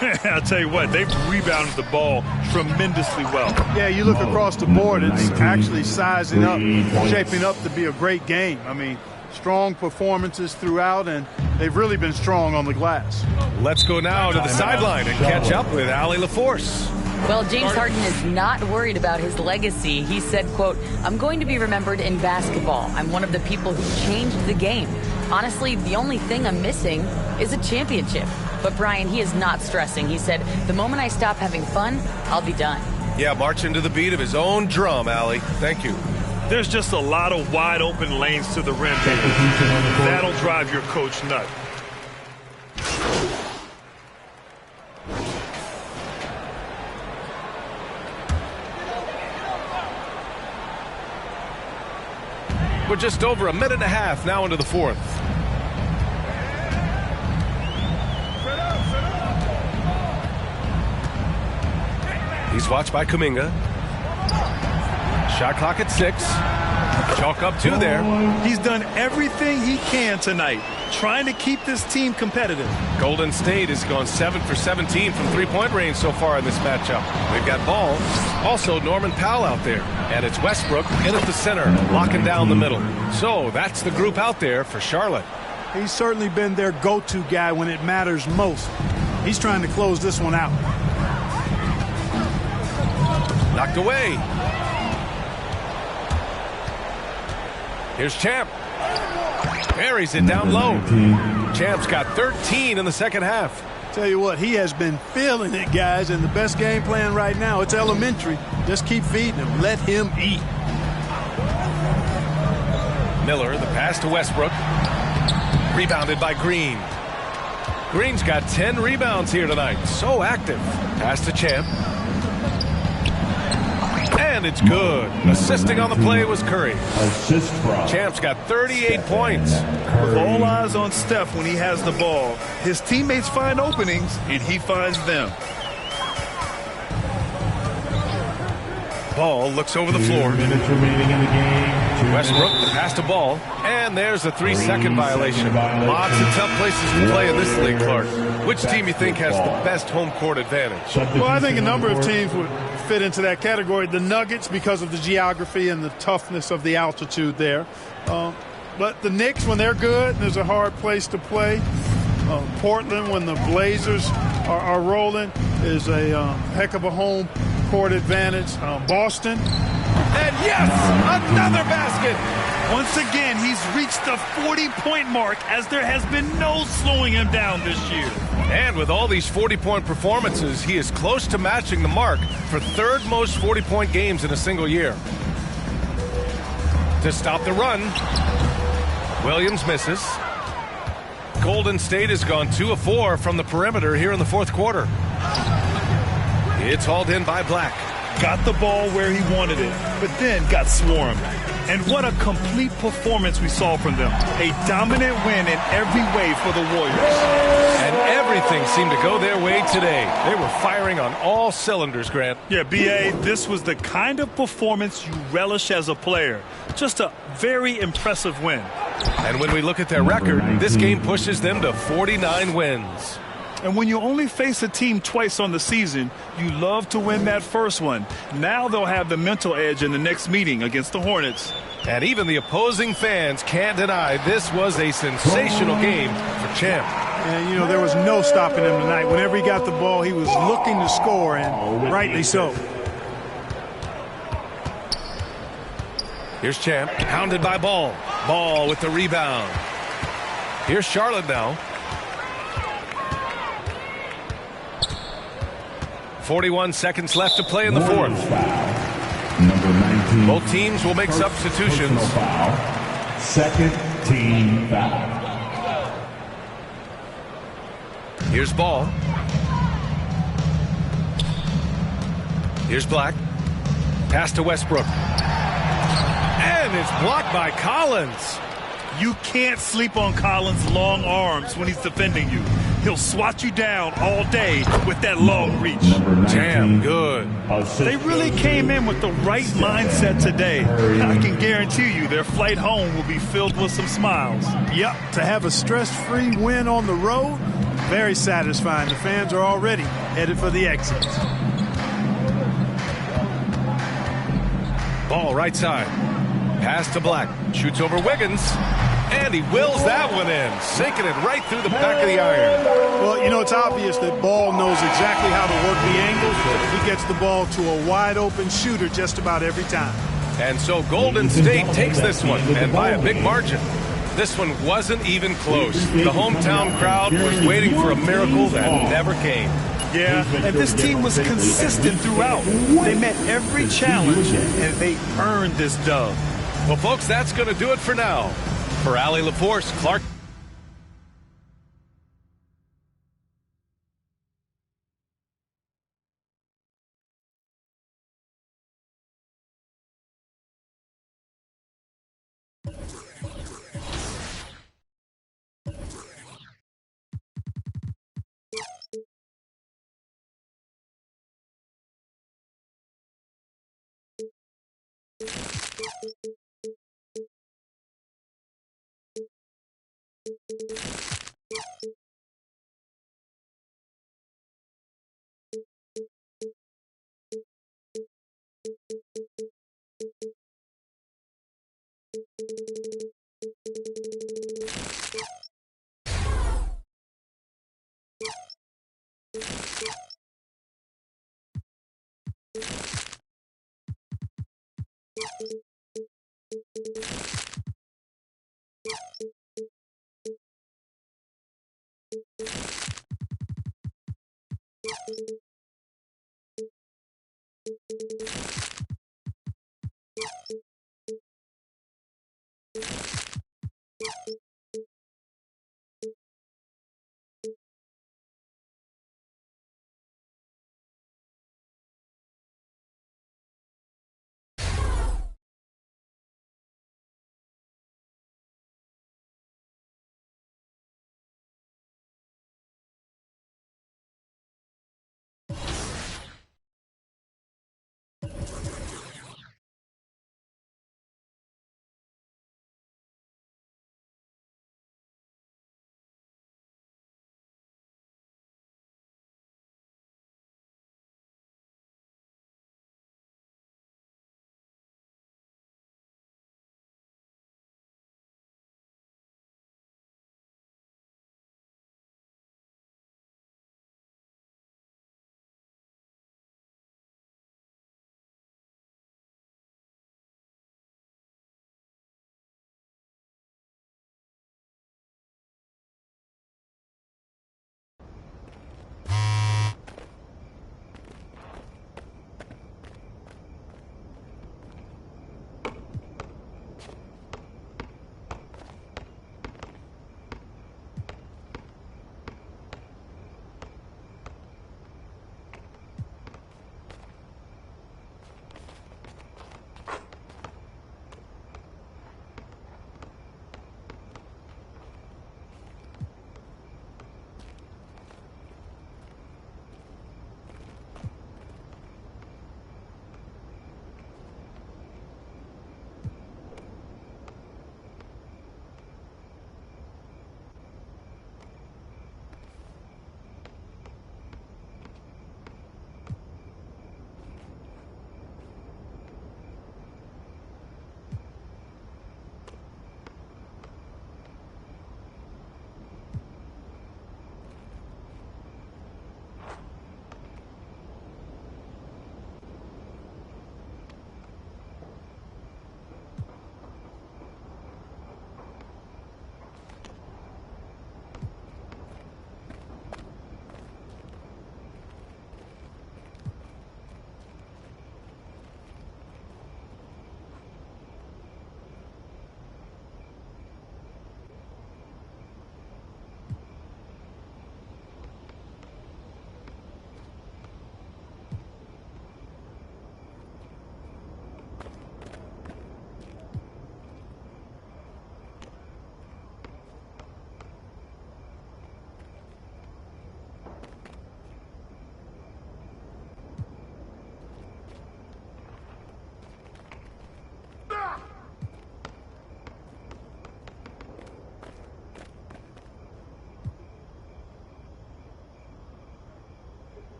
I'll tell you what, they've rebounded the ball tremendously well. Yeah, you look across the board, it's actually sizing up, shaping up to be a great game. I mean, strong performances throughout, and they've really been strong on the glass. Let's go now to the sideline and catch up with Allie LaForce. Well, James Harden is not worried about his legacy. He said, quote, "I'm going to be remembered in basketball. I'm one of the people who changed the game. Honestly, the only thing I'm missing is a championship." But Brian, he is not stressing. He said, "The moment I stop having fun, I'll be done." Yeah, marching to the beat of his own drum, Allie. Thank you. There's just a lot of wide open lanes to the rim. That'll drive your coach nuts. We're just over a minute and a half now into the fourth. He's watched by Kuminga. Shot clock at 6. Chalk up 2 there. He's done everything he can tonight, trying to keep this team competitive. Golden State has gone 7 for 17 from three-point range so far in this matchup. They've got Ball. Also Norman Powell out there. And it's Westbrook in at the center, locking down the middle. So that's the group out there for Charlotte. He's certainly been their go-to guy when it matters most. He's trying to close this one out. Knocked away. Here's Champ. Buries it down low. Champ's got 13 in the second half. Tell you what, he has been feeling it, guys, and the best game plan right now, it's elementary. Just keep feeding him. Let him eat. Miller, the pass to Westbrook. Rebounded by Green. Green's got 10 rebounds here tonight. So active. Pass to Champ. And it's good. Assisting on the play was Curry. Assist from Champ's got 38 points. With all eyes on Steph when he has the ball, his teammates find openings, and he finds them. Ball looks over the floor. 2 minutes remaining in the game. Westbrook, the pass to Ball. And there's a 3-second violation. Lots of tough places to play in this league, Clark. Which team you think has the best home court advantage? Well, I think a number of teams would fit into that category. The Nuggets, because of the geography and the toughness of the altitude there. But the Knicks, when they're good, there's a hard place to play. Portland, when the Blazers are rolling, is a heck of a home court advantage. Boston. And yes, another basket. Once again, he's reached reached the 40-point mark as there has been no slowing him down this year. And with all these 40-point performances, he is close to matching the mark for third most 40-point games in a single year. To stop the run, Williams misses. Golden State has gone 2 of 4 from the perimeter here in the fourth quarter. It's hauled in by Black. Got the ball where he wanted it, but then got swarmed. And what a complete performance we saw from them. A dominant win in every way for the Warriors. And everything seemed to go their way today. They were firing on all cylinders, Grant. Yeah, B.A., this was the kind of performance you relish as a player. Just a very impressive win. And when we look at their record, this game pushes them to 49 wins. And when you only face a team twice on the season, you love to win that first one. Now they'll have the mental edge in the next meeting against the Hornets. And even the opposing fans can't deny this was a sensational game for Champ. And, you know, there was no stopping him tonight. Whenever he got the ball, he was looking to score, and rightly so. Here's Champ, pounded by Ball. Ball with the rebound. Here's Charlotte now. 41 seconds left to play in the fourth. Number 19. Both teams will make substitutions. Foul. Second team foul. Here's Ball. Here's Black. Pass to Westbrook. And it's blocked by Collins. You can't sleep on Collins' long arms when he's defending you. He'll swat you down all day with that long reach. Damn good. They really came in with the right mindset today. I can guarantee you their flight home will be filled with some smiles. Yep, to have a stress-free win on the road, very satisfying. The fans are already headed for the exits. Ball right side. Pass to Black. Shoots over Wiggins. And he wills that one in, sinking it right through the back of the iron. Well, you know, it's obvious that Ball knows exactly how to work the angles. He gets the ball to a wide-open shooter just about every time. And so Golden State takes this one, and by a big margin. This one wasn't even close. The hometown crowd was waiting for a miracle that never came. Yeah, and this team was consistent throughout. They met every challenge, and they earned this dub. Well, folks, that's going to do it for now. For Allie LaForce, Clark.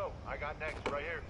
go. I got next right here.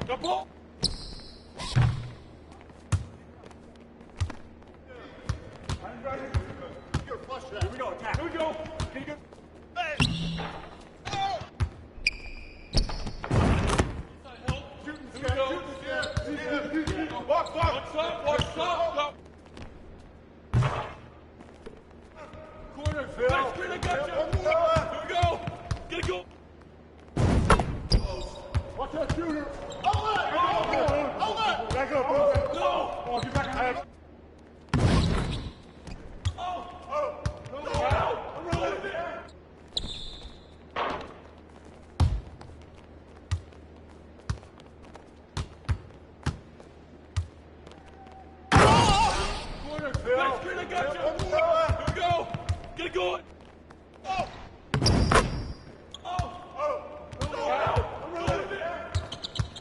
Go ball. Here we go, attack. Here we go. Here we go. Corner, Phil. Nice, I got you. Here we go. Get it go. Watch that shooter. Outlet. Back up, bro. No. Oh, get back on him. I got you. Here we go. Get it going. Oh.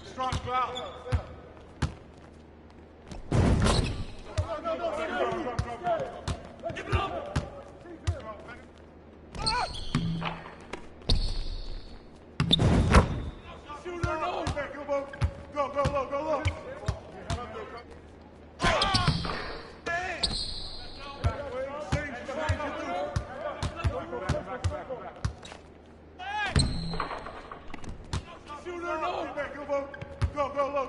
Strong foul. Give it up. Shooter, no. Go low. Shooter, no. Go low.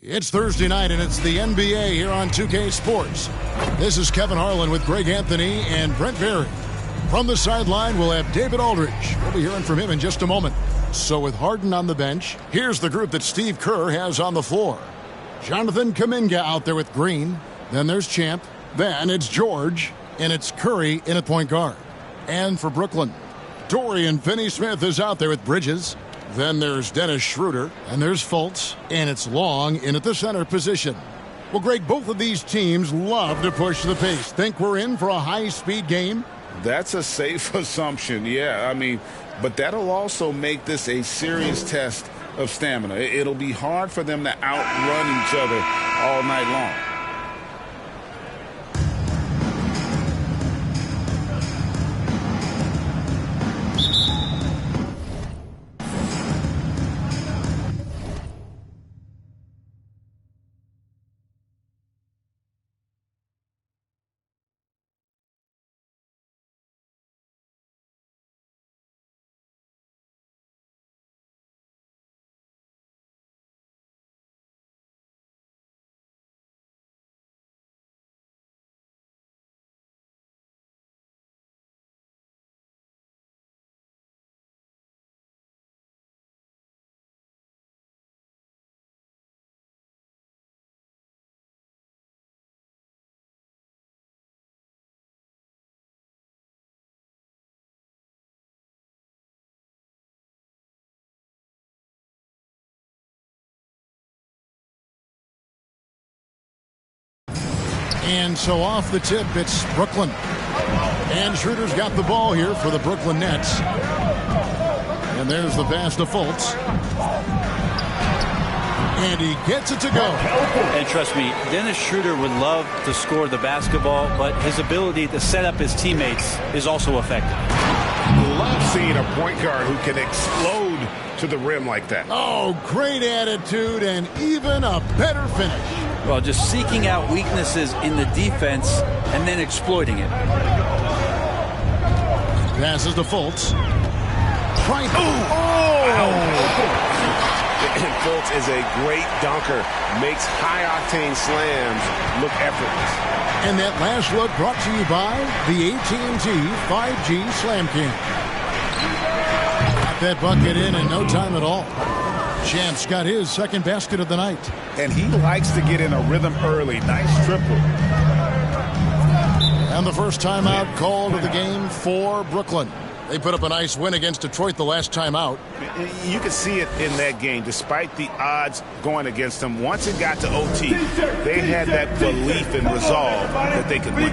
It's Thursday night, and it's the NBA here on 2K Sports. This is Kevin Harlan with Greg Anthony and Brent Berry. From the sideline, we'll have David Aldridge. We'll be hearing from him in just a moment. So with Harden on the bench, here's the group that Steve Kerr has on the floor. Jonathan Kuminga out there with Green. Then there's Champ. Then it's George. And it's Curry in at point guard. And for Brooklyn, Dorian Finney-Smith is out there with Bridges. Then there's Dennis Schroeder, and there's Fultz, and it's Long in at the center position. Well, Greg, both of these teams love to push the pace. Think we're in for a high-speed game? That's a safe assumption, yeah. I mean, but that'll also make this a serious test of stamina. It'll be hard for them to outrun each other all night long. And so off the tip, it's Brooklyn. And Schroeder's got the ball here for the Brooklyn Nets. And there's the pass to Fultz. And he gets it to go. And trust me, Dennis Schroeder would love to score the basketball, but his ability to set up his teammates is also effective. Love seeing a point guard who can explode to the rim like that. Oh, great attitude and even a better finish. Well, just seeking out weaknesses in the defense and then exploiting it. Passes to Fultz. Trying. Fultz is a great dunker. Makes high-octane slams look effortless. And that last look brought to you by the AT&T 5G Slam Cam. Got that bucket in no time at all. Champ's got his second basket of the night. And he likes to get in a rhythm early. Nice triple. And the first timeout called of the game for Brooklyn. They put up a nice win against Detroit the last time out. You could see it in that game, despite the odds going against them. Once it got to OT, they had that belief and resolve that they could win.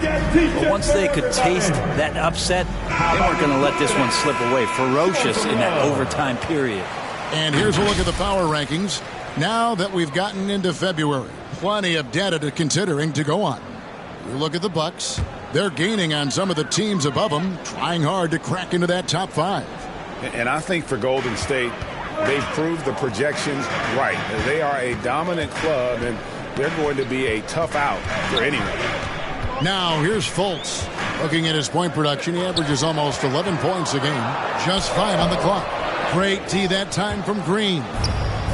But once they could taste that upset, they weren't going to let this one slip away. Ferocious in that overtime period. And here's a look at the power rankings. Now that we've gotten into February, plenty of data to considering to go on. You look at the Bucks. They're gaining on some of the teams above them, trying hard to crack into that top 5. And I think for Golden State, they've proved the projections right. They are a dominant club, and they're going to be a tough out for anyone. Now here's Fultz. Looking at his point production, he averages almost 11 points a game. Just 5 on the clock. Great tee that time from Green.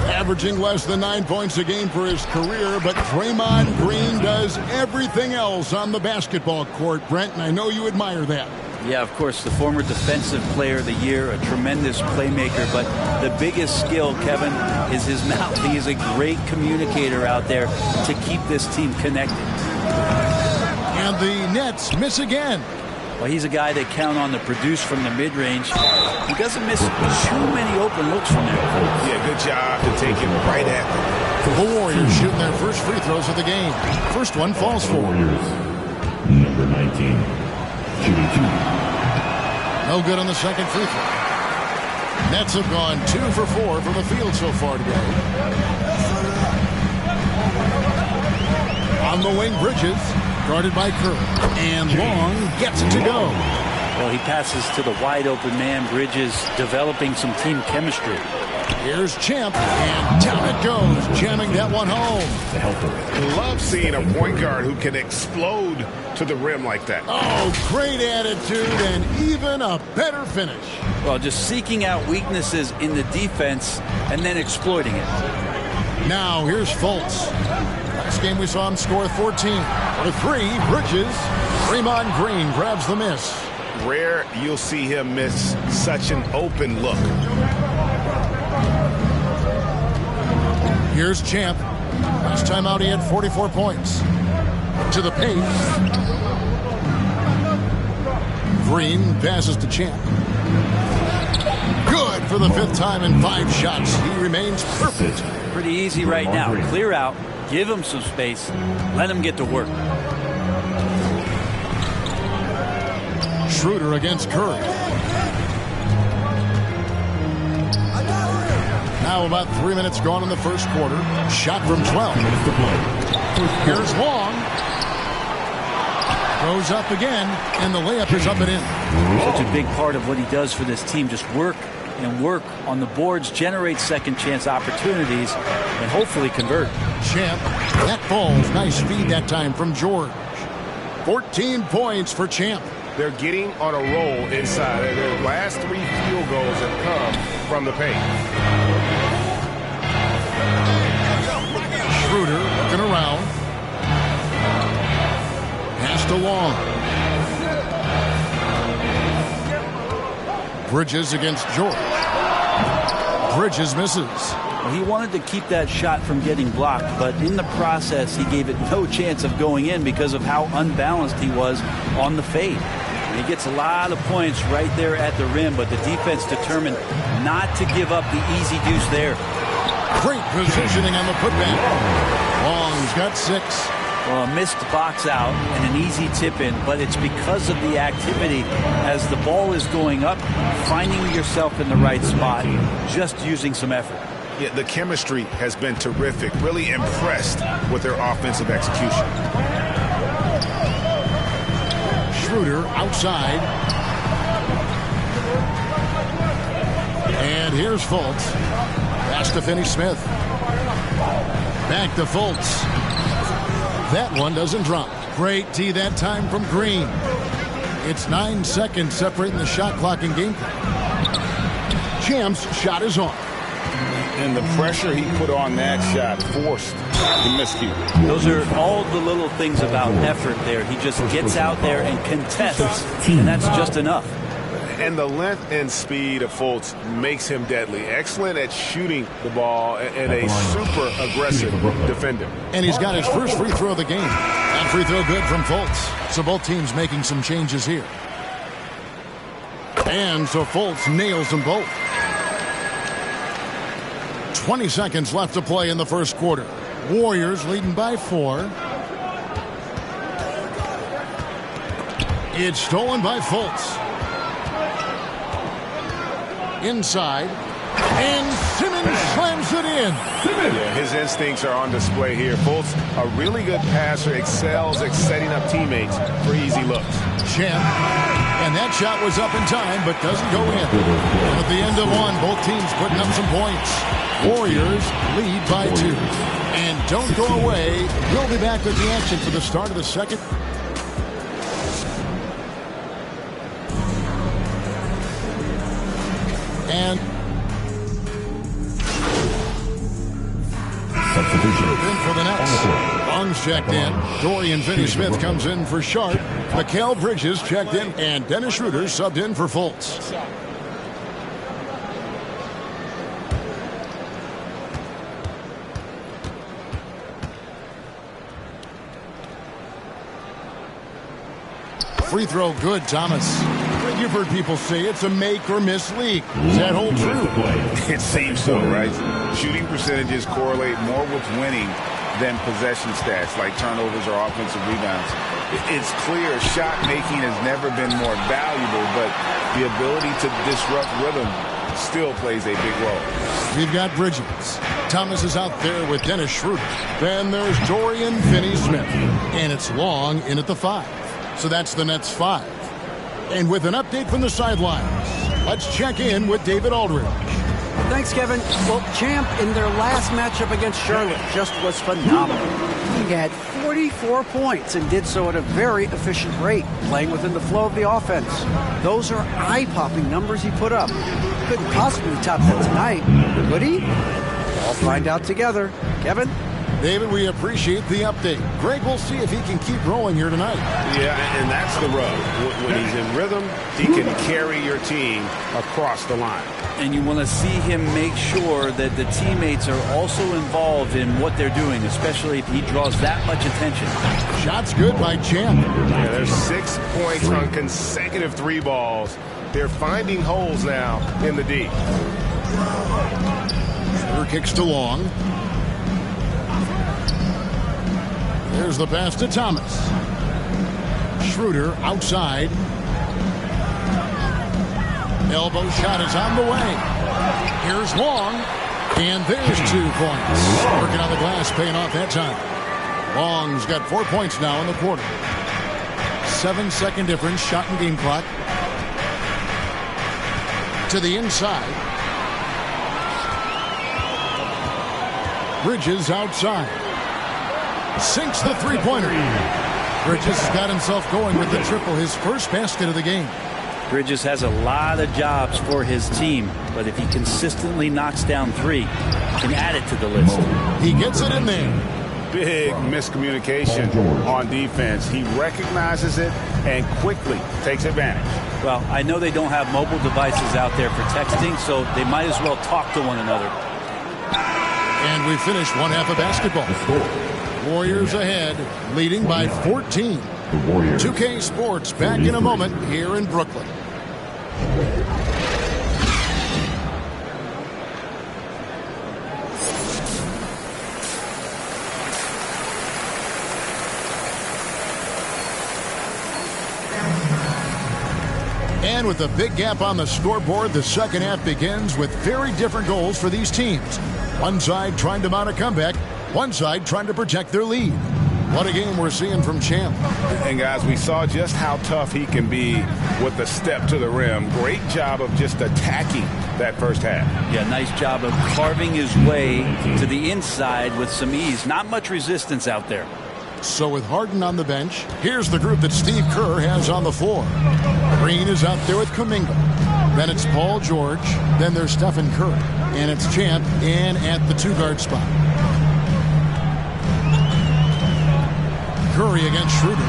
Averaging less than 9 points a game for his career, but Draymond Green does everything else on the basketball court, Brent, and I know you admire that. Yeah, of course, the former Defensive Player of the Year, a tremendous playmaker, but the biggest skill, Kevin, is his mouth. He is a great communicator out there to keep this team connected. And the Nets miss again. Well, he's a guy they count on to produce from the mid-range. He doesn't miss too many open looks from there. Yeah, good job to take him right at them. The Warriors shooting their first free throws of the game. First one falls for. Warriors, number 19, shooting 2. No good on the second free throw. Nets have gone 2 for 4 from the field so far today. On the wing, Bridges. Guarded by Kerr. And Long gets it to go. Well, he passes to the wide-open man. Bridges developing some team chemistry. Here's Champ. And down it goes. Jamming that one home. The helper. Love seeing a point guard who can explode to the rim like that. Oh, great attitude and even a better finish. Well, just seeking out weaknesses in the defense and then exploiting it. Now here's Fultz. Last game we saw him score 14. For 3, Bridges. Draymond Green grabs the miss. Rare you'll see him miss such an open look. Here's Champ. Last time out he had 44 points. To the paint. Green passes to Champ. Good for the 5th time in 5 shots. He remains perfect. Pretty easy right now. Clear out. Give him some space. Let him get to work. Schroeder against Curry. Now about 3 minutes gone in the first quarter. Shot from 12. Here's Long. Goes up again, and the layup is up and in. Such a big part of what he does for this team. Just work and work on the boards, generate second chance opportunities, and hopefully convert. Champ, that falls. Nice feed that time from George. 14 points for Champ. They're getting on a roll inside. Their last 3 field goals have come from the paint. Schroeder looking around. Pass to Long. Bridges against George. Bridges misses. Well, he wanted to keep that shot from getting blocked, but in the process, he gave it no chance of going in because of how unbalanced he was on the fade. And he gets a lot of points right there at the rim, but the defense determined not to give up the easy deuce there. Great positioning on the putback. Long's got 6. Well, a missed box out and an easy tip in, but it's because of the activity as the ball is going up, finding yourself in the right spot, just using some effort. Yeah, the chemistry has been terrific. Really impressed with their offensive execution. Schroeder outside. And here's Fultz. Pass to Finney-Smith. Back to Fultz. That one doesn't drop. Great tee that time from Green. It's 9 seconds separating the shot clock and game clock. Champ's shot is on. And the pressure he put on that shot forced the miscue. Those are all the little things about effort there. He just gets out there and contests, and that's just enough. And the length and speed of Fultz makes him deadly. Excellent at shooting the ball and a super aggressive defender. And he's got his first free throw of the game. That free throw good from Fultz. So both teams making some changes here. And so Fultz nails them both. 20 seconds left to play in the first quarter. Warriors leading by 4. It's stolen by Fultz. Inside, and Simmons slams it in. Yeah, his instincts are on display here. Fultz, a really good passer, excels at setting up teammates for easy looks. Champ, and that shot was up in time, but doesn't go in. And at the end of one, both teams putting up some points. Warriors lead by 2. And don't go away. We'll be back with the action for the start of the second. And substitution in for the Nets. Long's checked in. Dorian Finney-Smith comes in for Sharp. Mikal Bridges checked in, and Dennis Schroeder subbed in for Fultz. Free throw good, Thomas. You've heard people say it's a make or miss league. Does that hold true? It seems so, right? Shooting percentages correlate more with winning than possession stats like turnovers or offensive rebounds. It's clear shot making has never been more valuable, but the ability to disrupt rhythm still plays a big role. We've got Bridges. Thomas is out there with Dennis Schroeder. Then there's Dorian Finney-Smith. And it's Long in at the 5. So that's the Nets 5. And with an update from the sidelines, let's check in with David Aldridge. Thanks, Kevin. Well, Champ in their last matchup against Charlotte just was phenomenal. He had 44 points and did so at a very efficient rate, playing within the flow of the offense. Those are eye-popping numbers he put up. Couldn't possibly top that tonight, could he? We'll find out together. Kevin? David, we appreciate the update. Greg, we'll see if he can keep rolling here tonight. Yeah, and that's the rub. When he's in rhythm, he can carry your team across the line. And you want to see him make sure that the teammates are also involved in what they're doing, especially if he draws that much attention. Shots good by Champ. Yeah, there's 6 points on consecutive 3 balls. They're finding holes now in the D. Schroeder kicks to Long. There's the pass to Thomas. Schroeder outside. Elbow shot is on the way. Here's Long. And there's 2 points. Working on the glass, paying off that time. Long's got 4 points now in the quarter. 7-second difference, shot and game clock. To the inside. Bridges outside. Sinks the three-pointer. Bridges has got himself going with the triple, his first basket of the game. Bridges has a lot of jobs for his team, but if he consistently knocks down 3, he can add it to the list. He gets it in there. Big miscommunication on defense. He recognizes it and quickly takes advantage. Well, I know they don't have mobile devices out there for texting, so they might as well talk to one another. And we finish one half of basketball. Warriors ahead, leading by 14. 2K Sports back in a moment here in Brooklyn. And with a big gap on the scoreboard, the second half begins with very different goals for these teams. One side trying to mount a comeback, one side trying to protect their lead. What a game we're seeing from Champ. And guys, we saw just how tough he can be with the step to the rim. Great job of just attacking that first half. Yeah, nice job of carving his way to the inside with some ease. Not much resistance out there. So with Harden on the bench, here's the group that Steve Kerr has on the floor. Green is out there with Kuminga. Then it's Paul George. Then there's Stephen Curry. And it's Champ in at the 2-guard spot. Curry against Schroeder.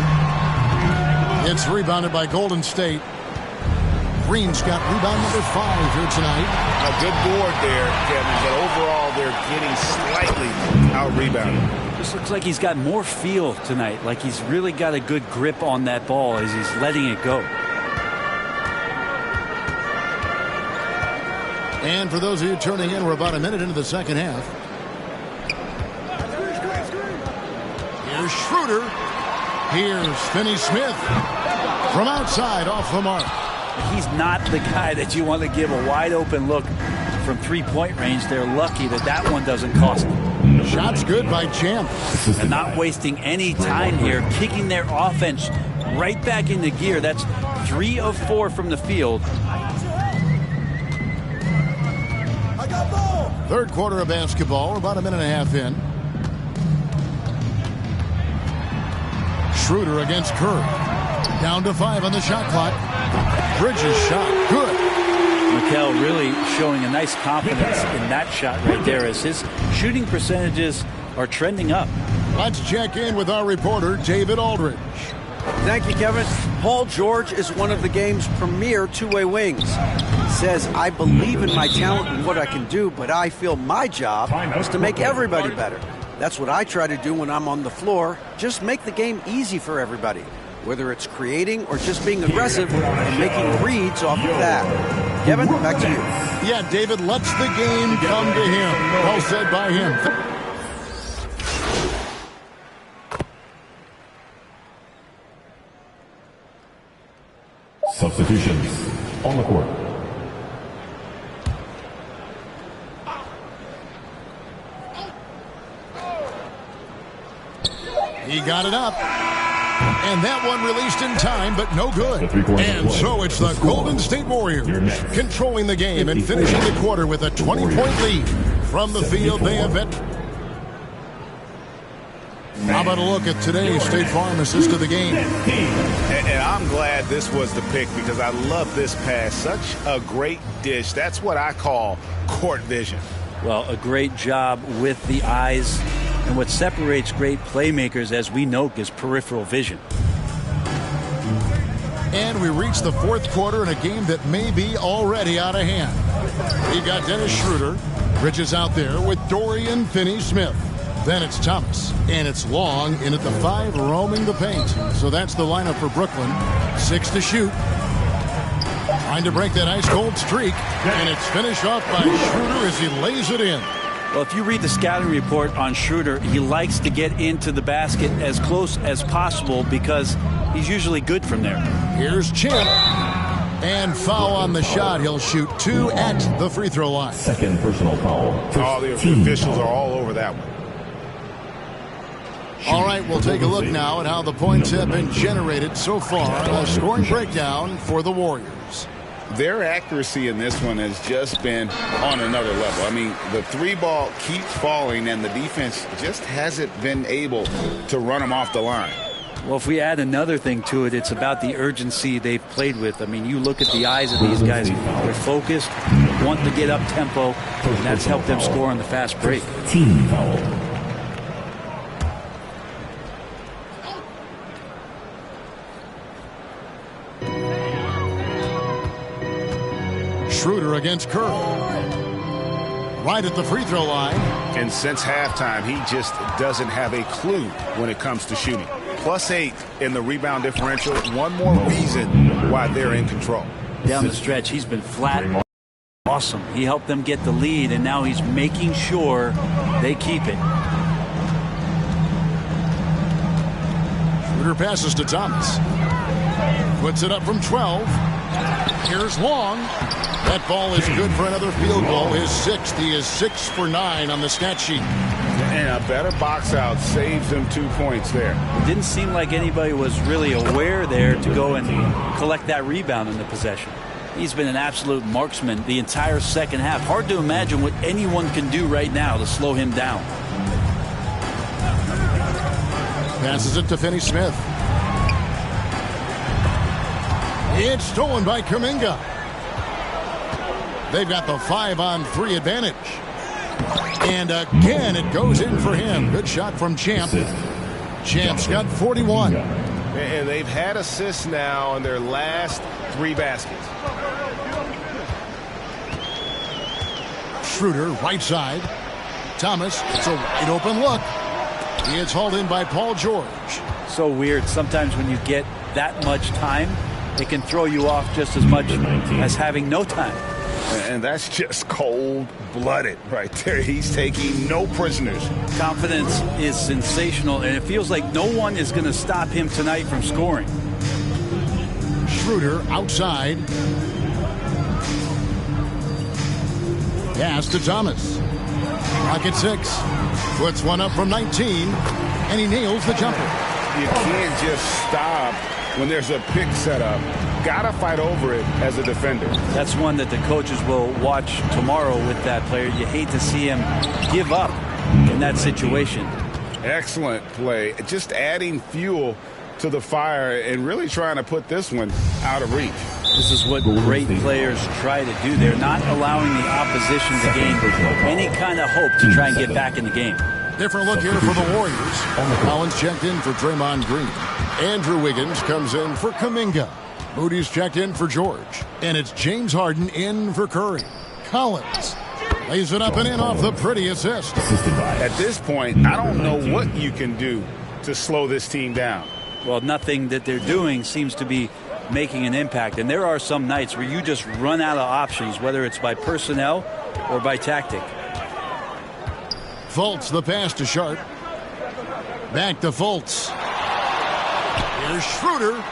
It's rebounded by Golden State. Green's got rebound number 5 here tonight. A good board there, Kevin, but overall they're getting slightly out-rebounded. This looks like he's got more feel tonight, like he's really got a good grip on that ball as he's letting it go. And for those of you turning in, we're about a minute into the second half. Here's Schroeder. Here's Finney-Smith from outside off the mark. He's not the guy that you want to give a wide open look from 3-point range. They're lucky that that one doesn't cost them. Shots good by Champ. And not wasting any time here, kicking their offense right back into gear. That's 3 of 4 from the field. Third quarter of basketball. We're about a minute and a half in. Schroeder against Curry. Down to 5 on the shot clock. Bridges shot. Good. Mikel really showing a nice confidence in that shot right there as his shooting percentages are trending up. Let's check in with our reporter, David Aldridge. Thank you, Kevin. Paul George is one of the game's premier two-way wings. He says, I believe in my talent and what I can do, but I feel my job is to make everybody better. That's what I try to do when I'm on the floor. Just make the game easy for everybody, whether it's creating or just being aggressive and making reads off of that. Kevin, back to you. Yeah, David lets the game come to him. Well said by him. Substitutions on the court. He got it up. And that one released in time, but no good. And so it's the Golden State Warriors controlling the game and finishing the quarter with a 20-point lead. From the field, they have it. How about a look at today's State Farm assist of the game? And I'm glad this was the pick because I love this pass. Such a great dish. That's what I call court vision. Well, a great job with the eyes. And what separates great playmakers, as we know, is peripheral vision. And we reach the fourth quarter in a game that may be already out of hand. We've got Dennis Schroeder. Rich is out there with Dorian Finney-Smith. Then it's Thomas. And it's Long in at the 5, roaming the paint. So that's the lineup for Brooklyn. 6 to shoot. Trying to break that ice-cold streak. And it's finished off by Schroeder as he lays it in. Well, if you read the scouting report on Schroeder, he likes to get into the basket as close as possible because he's usually good from there. Here's Champ. And foul on the shot. He'll shoot 2 at the free throw line. Second personal foul. All the officials are all over that one. All right, we'll take a look now at how the points have been generated so far. A scoring breakdown for the Warriors. Their accuracy in this one has just been on another level. I mean, the 3-ball keeps falling, and the defense just hasn't been able to run them off the line. Well, if we add another thing to it, it's about the urgency they've played with. I mean, you look at the eyes of these guys. They're focused, want to get up tempo, and that's helped them score on the fast break. Team foul. Schroeder against Curry. Right at the free throw line. And since halftime, he just doesn't have a clue when it comes to shooting. +8 in the rebound differential. One more reason why they're in control. Down the stretch, he's been flat. Awesome. He helped them get the lead, and now he's making sure they keep it. Schroeder passes to Thomas. Puts it up from 12. Here's Long. That ball is good for another field goal. His 6th. He is 6 for 9 on the stat sheet. And a better box out saves him 2 points there. It didn't seem like anybody was really aware there to go and collect that rebound in the possession. He's been an absolute marksman the entire second half. Hard to imagine what anyone can do right now to slow him down. Passes it to Finney-Smith. It's stolen by Kuminga. They've got the 5-on-3 advantage. And again, it goes in for him. Good shot from Champ. Champ's got 41. And they've had assists now in their last 3 baskets. Schroeder, right side. Thomas, it's a wide open look. He is hauled in by Paul George. So weird. Sometimes when you get that much time, it can throw you off just as much as having no time. And that's just cold-blooded right there. He's taking no prisoners. Confidence is sensational, and it feels like no one is going to stop him tonight from scoring. Schroeder outside. Pass to Thomas. Rocket 6. Puts one up from 19, and he nails the jumper. You can't just stop when there's a pick set up. Gotta fight over it as a defender. That's one that the coaches will watch tomorrow with that player. You hate to see him give up in that situation. Excellent play. Just adding fuel to the fire and really trying to put this one out of reach. This is what great players try to do. They're not allowing the opposition to gain any kind of hope to try and get back in the game. Different look here for the Warriors. Collins checked in for Draymond Green. Andrew Wiggins comes in for Kuminga. Moody's checked in for George. And it's James Harden in for Curry. Collins lays it up and in off the pretty assist. At this point, I don't know what you can do to slow this team down. Well, nothing that they're doing seems to be making an impact. And there are some nights where you just run out of options, whether it's by personnel or by tactic. Fultz the pass to Sharp. Back to Fultz. Here's Schroeder.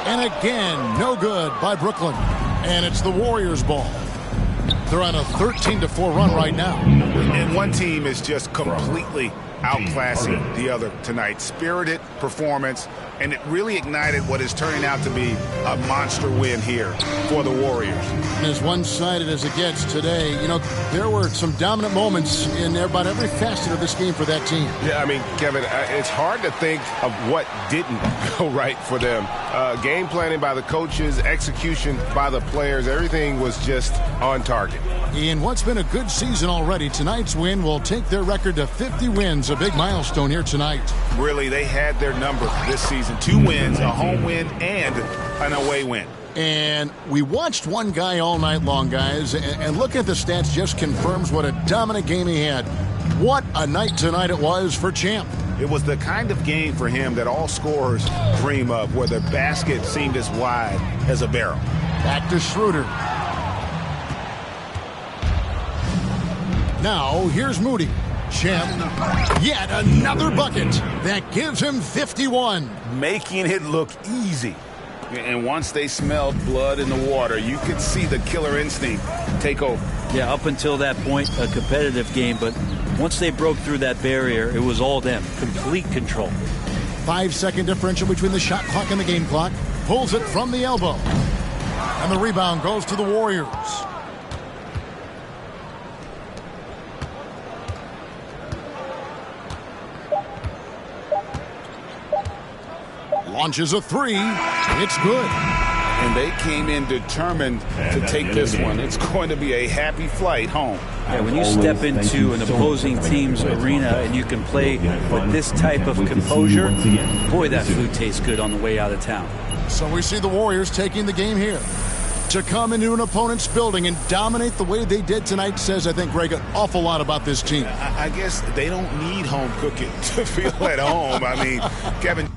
And again, no good by Brooklyn. And it's the Warriors' ball. They're on a 13-4 run right now. And one team is just completely outclassing the other tonight. Spirited performance and it really ignited what is turning out to be a monster win here for the Warriors. As one-sided as it gets today, you know, there were some dominant moments in about every facet of this game for that team. Yeah, I mean, Kevin, it's hard to think of what didn't go right for them. Game planning by the coaches, execution by the players, everything was just on target. In what's been a good season already, tonight's win will take their record to 50 wins, a big milestone here tonight. Really, they had their number this season. 2 wins, a home win, and an away win. And we watched one guy all night long, guys, and looking at the stats just confirms what a dominant game he had. What a night tonight it was for Champ. It was the kind of game for him that all scorers dream of, where the basket seemed as wide as a barrel. Back to Schroeder. Now, here's Moody. Champ, yet another bucket. That gives him 51. Making it look easy. And once they smelled blood in the water, you could see the killer instinct take over. Yeah, up until that point, a competitive game, but once they broke through that barrier, it was all them. Complete control. 5-second differential between the shot clock and the game clock. Pulls it from the elbow. And the rebound goes to the Warriors. Launches a 3. It's good. And they came in determined to take this one. It's going to be a happy flight home. Yeah, when you step into an opposing team's arena and you can play with this type of composure, boy, that food tastes good on the way out of town. So we see the Warriors taking the game here. To come into an opponent's building and dominate the way they did tonight says, I think, Greg, an awful lot about this team. I guess they don't need home cooking to feel at home. I mean, Kevin.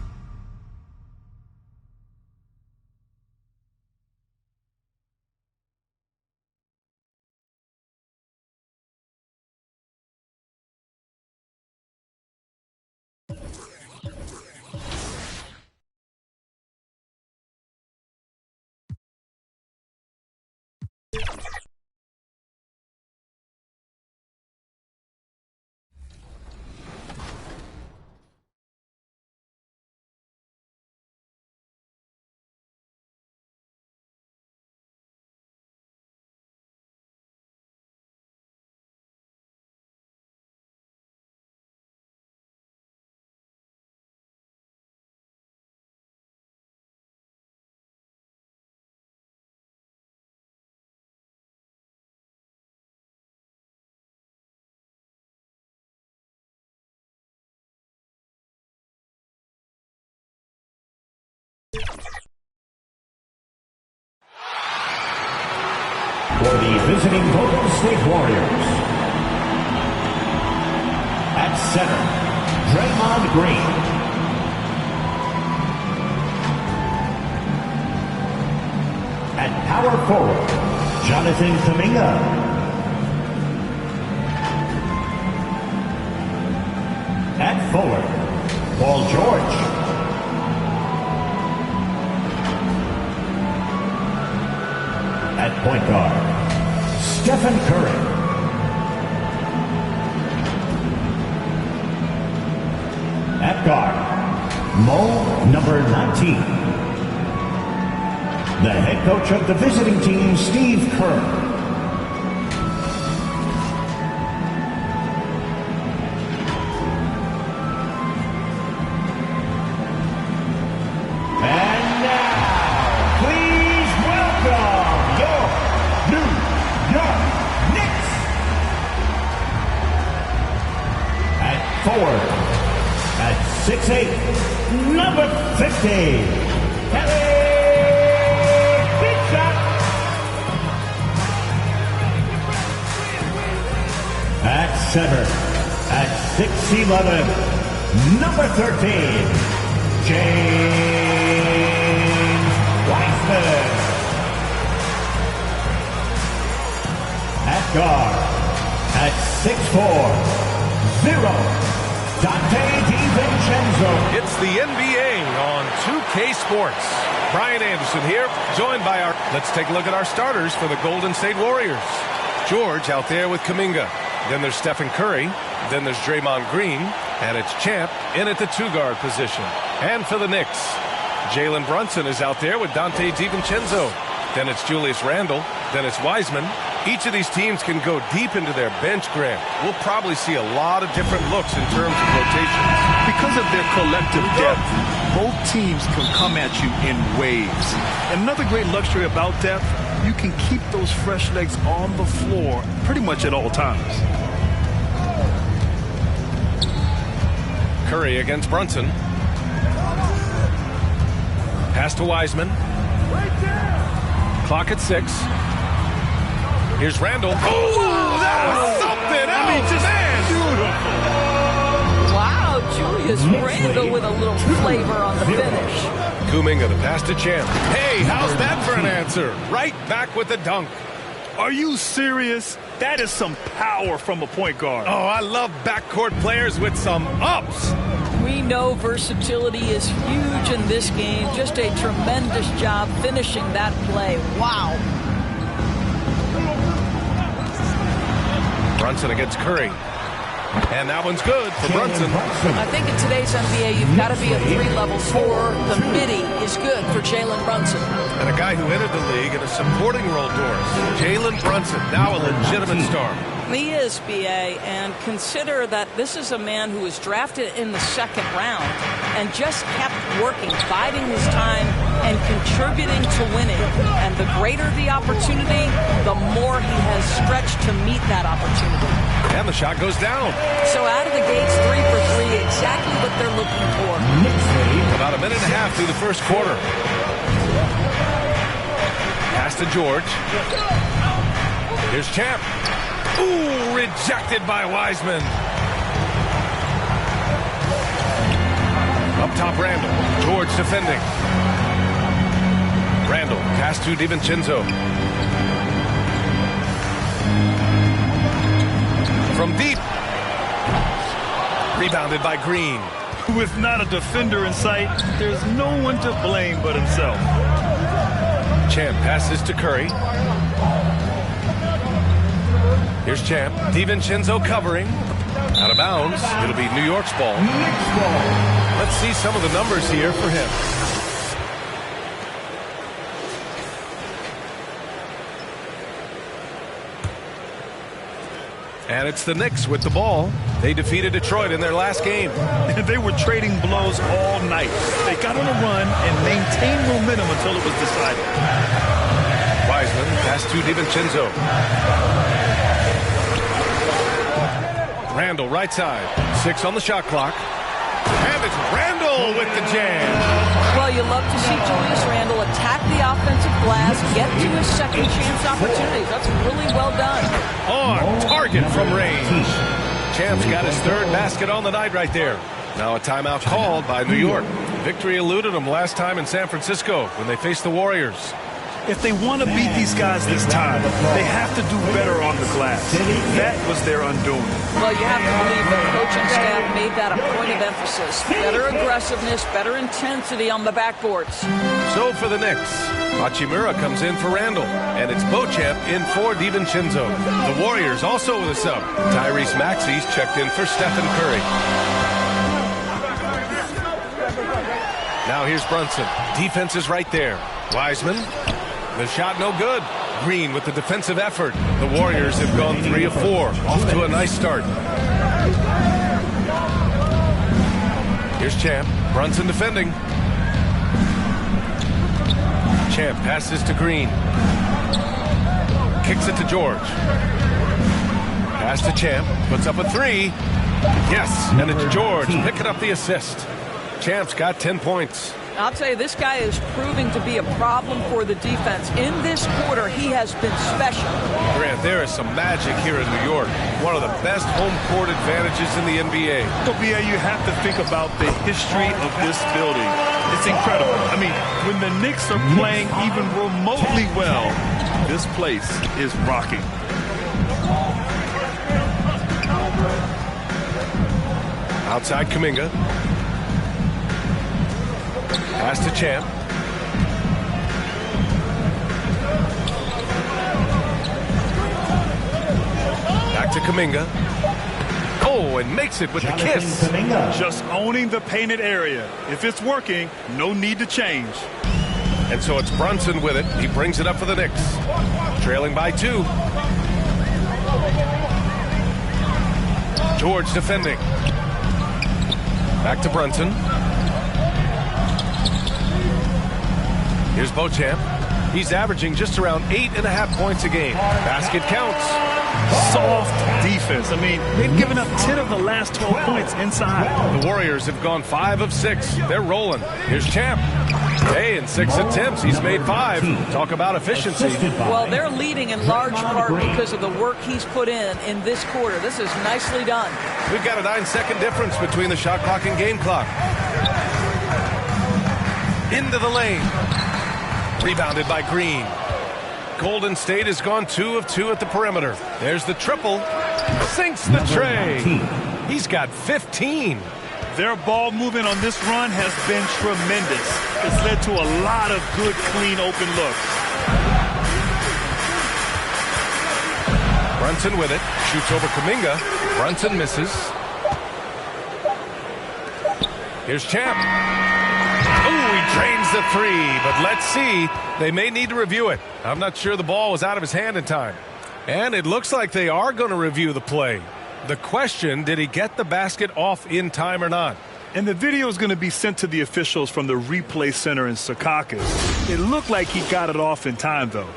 For the visiting Golden State Warriors, at center, Draymond Green. At power forward, Jonathan Kuminga. At forward, Paul George. At point guard, Stephen Curry. At guard, Mo, number 19. The head coach of the visiting team, Steve Kerr. Forward at 6'8", number 50, Kelly Big Shot. At center, at 6'11", number 13, James Wiseman. At guard, at 6'4", 0, Dante DiVincenzo. It's the NBA on 2K Sports. Brian Anderson here, joined by our... Let's take a look at our starters for the Golden State Warriors. George out there with Kuminga. Then there's Stephen Curry. Then there's Draymond Green. And it's Champ in at the 2-guard position. And for the Knicks, Jalen Brunson is out there with Dante DiVincenzo. Then it's Julius Randle. Then it's Wiseman. Each of these teams can go deep into their bench, Grant. We'll probably see a lot of different looks in terms of rotations. Because of their collective depth, both teams can come at you in waves. Another great luxury about depth, you can keep those fresh legs on the floor pretty much at all times. Curry against Brunson. Pass to Wiseman. Clock at 6. Here's Randle. Oh, that was something else, Wow, Julius Randle with a little flavor on the finish. Kuminga the pass to Champ. Hey, how's that for an answer? Right back with the dunk. Are you serious? That is some power from a point guard. Oh, I love backcourt players with some ups. We know versatility is huge in this game. Just a tremendous job finishing that play. Wow. Brunson against Curry. And that one's good for Brunson. I think in today's NBA, you've got to be a 3-level scorer. The midi is good for Jalen Brunson. And a guy who entered the league in a supporting role, Doris. Jalen Brunson, now a legitimate star. He is, B.A., and consider that this is a man who was drafted in the 2nd round and just kept working, biding his time, and contributing to winning. And the greater the opportunity, the more he has stretched to meet that opportunity. And the shot goes down. So out of the gates, 3 for 3, exactly what they're looking for. About a minute and a half through the first quarter. Pass to George. Here's Champ. Ooh, rejected by Wiseman. Up top, Randle. George defending. Randle, pass to DiVincenzo. From deep. Rebounded by Green. With not a defender in sight, there's no one to blame but himself. Champ passes to Curry. Here's Champ. DiVincenzo covering. Out of bounds. It'll be New York's ball. Let's see some of the numbers here for him. And it's the Knicks with the ball. They defeated Detroit in their last game. They were trading blows all night. They got on a run and maintained momentum until it was decided. Wiseman pass to DiVincenzo. Randle right side. 6 on the shot clock. And it's Randle with the jam. Well, you love to see Julius Randle attack the offensive glass, get to his second chance opportunities. That's really well done. On target from range. Champ's got his 3rd basket on the night right there. Now a timeout called by New York. Victory eluded them last time in San Francisco when they faced the Warriors. If they want to beat these guys this time, they have to do better on the glass. That was their undoing. Well, you have to believe the coaching staff made that a point of emphasis. Better aggressiveness, better intensity on the backboards. So for the Knicks, Hachimura comes in for Randle, and it's Beauchamp in for DiVincenzo. The Warriors also with a sub. Tyrese Maxey's checked in for Stephen Curry. Now here's Brunson. Defense is right there. Wiseman. The shot no good. Green with the defensive effort. The Warriors have gone 3 of 4. Off to a nice start. Here's Champ. Brunson defending. Champ passes to Green. Kicks it to George. Pass to Champ. Puts up a 3. Yes, and it's George picking up the assist. Champ's got 10 points. I'll tell you, this guy is proving to be a problem for the defense. In this quarter, he has been special. Grant, there is some magic here in New York. One of the best home court advantages in the NBA. So, BA, you have to think about the history of this building. It's incredible. I mean, when the Knicks are playing even remotely well, this place is rocking. Outside Kuminga. Pass to Champ. Back to Kuminga. Oh, Oh, and makes it with the kiss. Just owning the painted area. If it's working, no need to change. And so it's Brunson with it. He brings it up for the Knicks. Trailing by 2. George defending. Back to Brunson. Here's Beauchamp. He's averaging just around 8.5 points a game. Basket counts. Soft defense. I mean, they've given up 10 of the last 12 points inside. The Warriors have gone 5 of 6. They're rolling. Here's Champ. Hey, in 6 attempts, he's made 5. Talk about efficiency. Well, they're leading in large part because of the work he's put in this quarter. This is nicely done. We've got a 9-second difference between the shot clock and game clock. Into the lane. Rebounded by Green. Golden State has gone 2 of 2 at the perimeter. There's the triple. Sinks the tray. He's got 15. Their ball movement on this run has been tremendous. It's led to a lot of good, clean, open looks. Brunson with it. Shoots over Kuminga. Brunson misses. Here's Champ. Ooh, he drains the 3, but let's see. They may need to review it. I'm not sure the ball was out of his hand in time. And it looks like they are going to review the play. The question, did he get the basket off in time or not? And the video is going to be sent to the officials from the replay center in Secaucus. It looked like he got it off in time, though.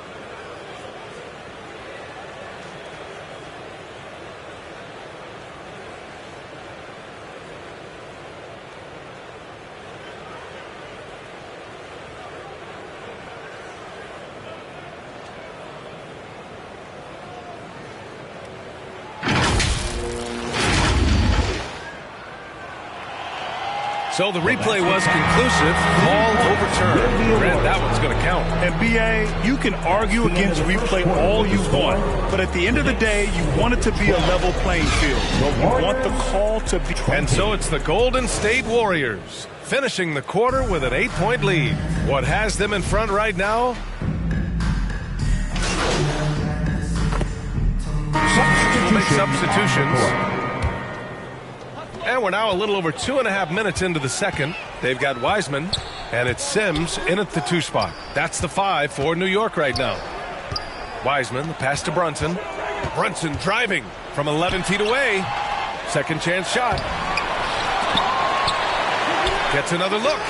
So the replay was conclusive. Ball overturned. Grant, that one's going to count. And BA, you can argue against replay all you want, but at the end of the day, you want it to be a level playing field. You want the call to be. And so it's the Golden State Warriors finishing the quarter with an 8-point lead. What has them in front right now? We'll make substitutions. And we're now a little over 2.5 minutes into the second. They've got Wiseman, and it's Sims in at the 2 spot. That's the 5 for New York right now. Wiseman, the pass to Brunson. Brunson driving from 11 feet away. Second chance shot. Gets another look.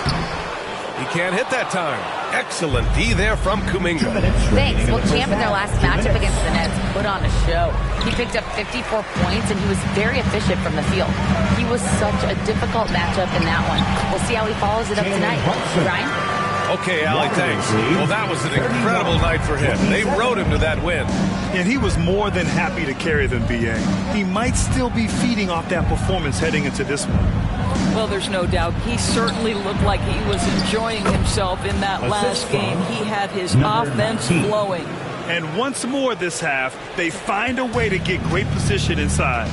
He can't hit that time. Excellent D there from Kuminga. Thanks. Well, Champ in their last matchup against the Nets put on a show. He picked up 54 points, and he was very efficient from the field. He was such a difficult matchup in that one. We'll see how he follows it up tonight. Ryan? Okay, Allie, thanks. Well, that was an incredible night for him. They rode him to that win. And he was more than happy to carry them, BA. He might still be feeding off that performance heading into this one. Well, there's no doubt. He certainly looked like he was enjoying himself in that last game. He had his offense flowing. And once more this half, they find a way to get great position inside.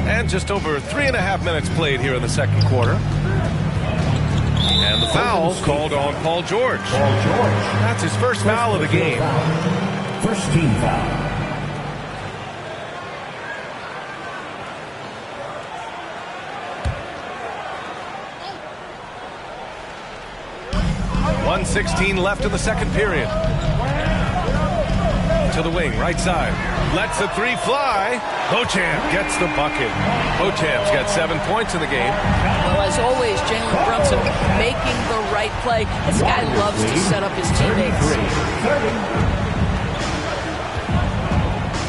And just over 3.5 minutes played here in the second quarter. And the foul called on Paul George. That's his first foul of the game. First team foul. .116 left in the second period. To the wing, right side. Lets the 3 fly. Beauchamp gets the bucket. Beauchamp's got 7 points in the game. Well, as always, Jalen Brunson making the right play. This guy loves to set up his teammates.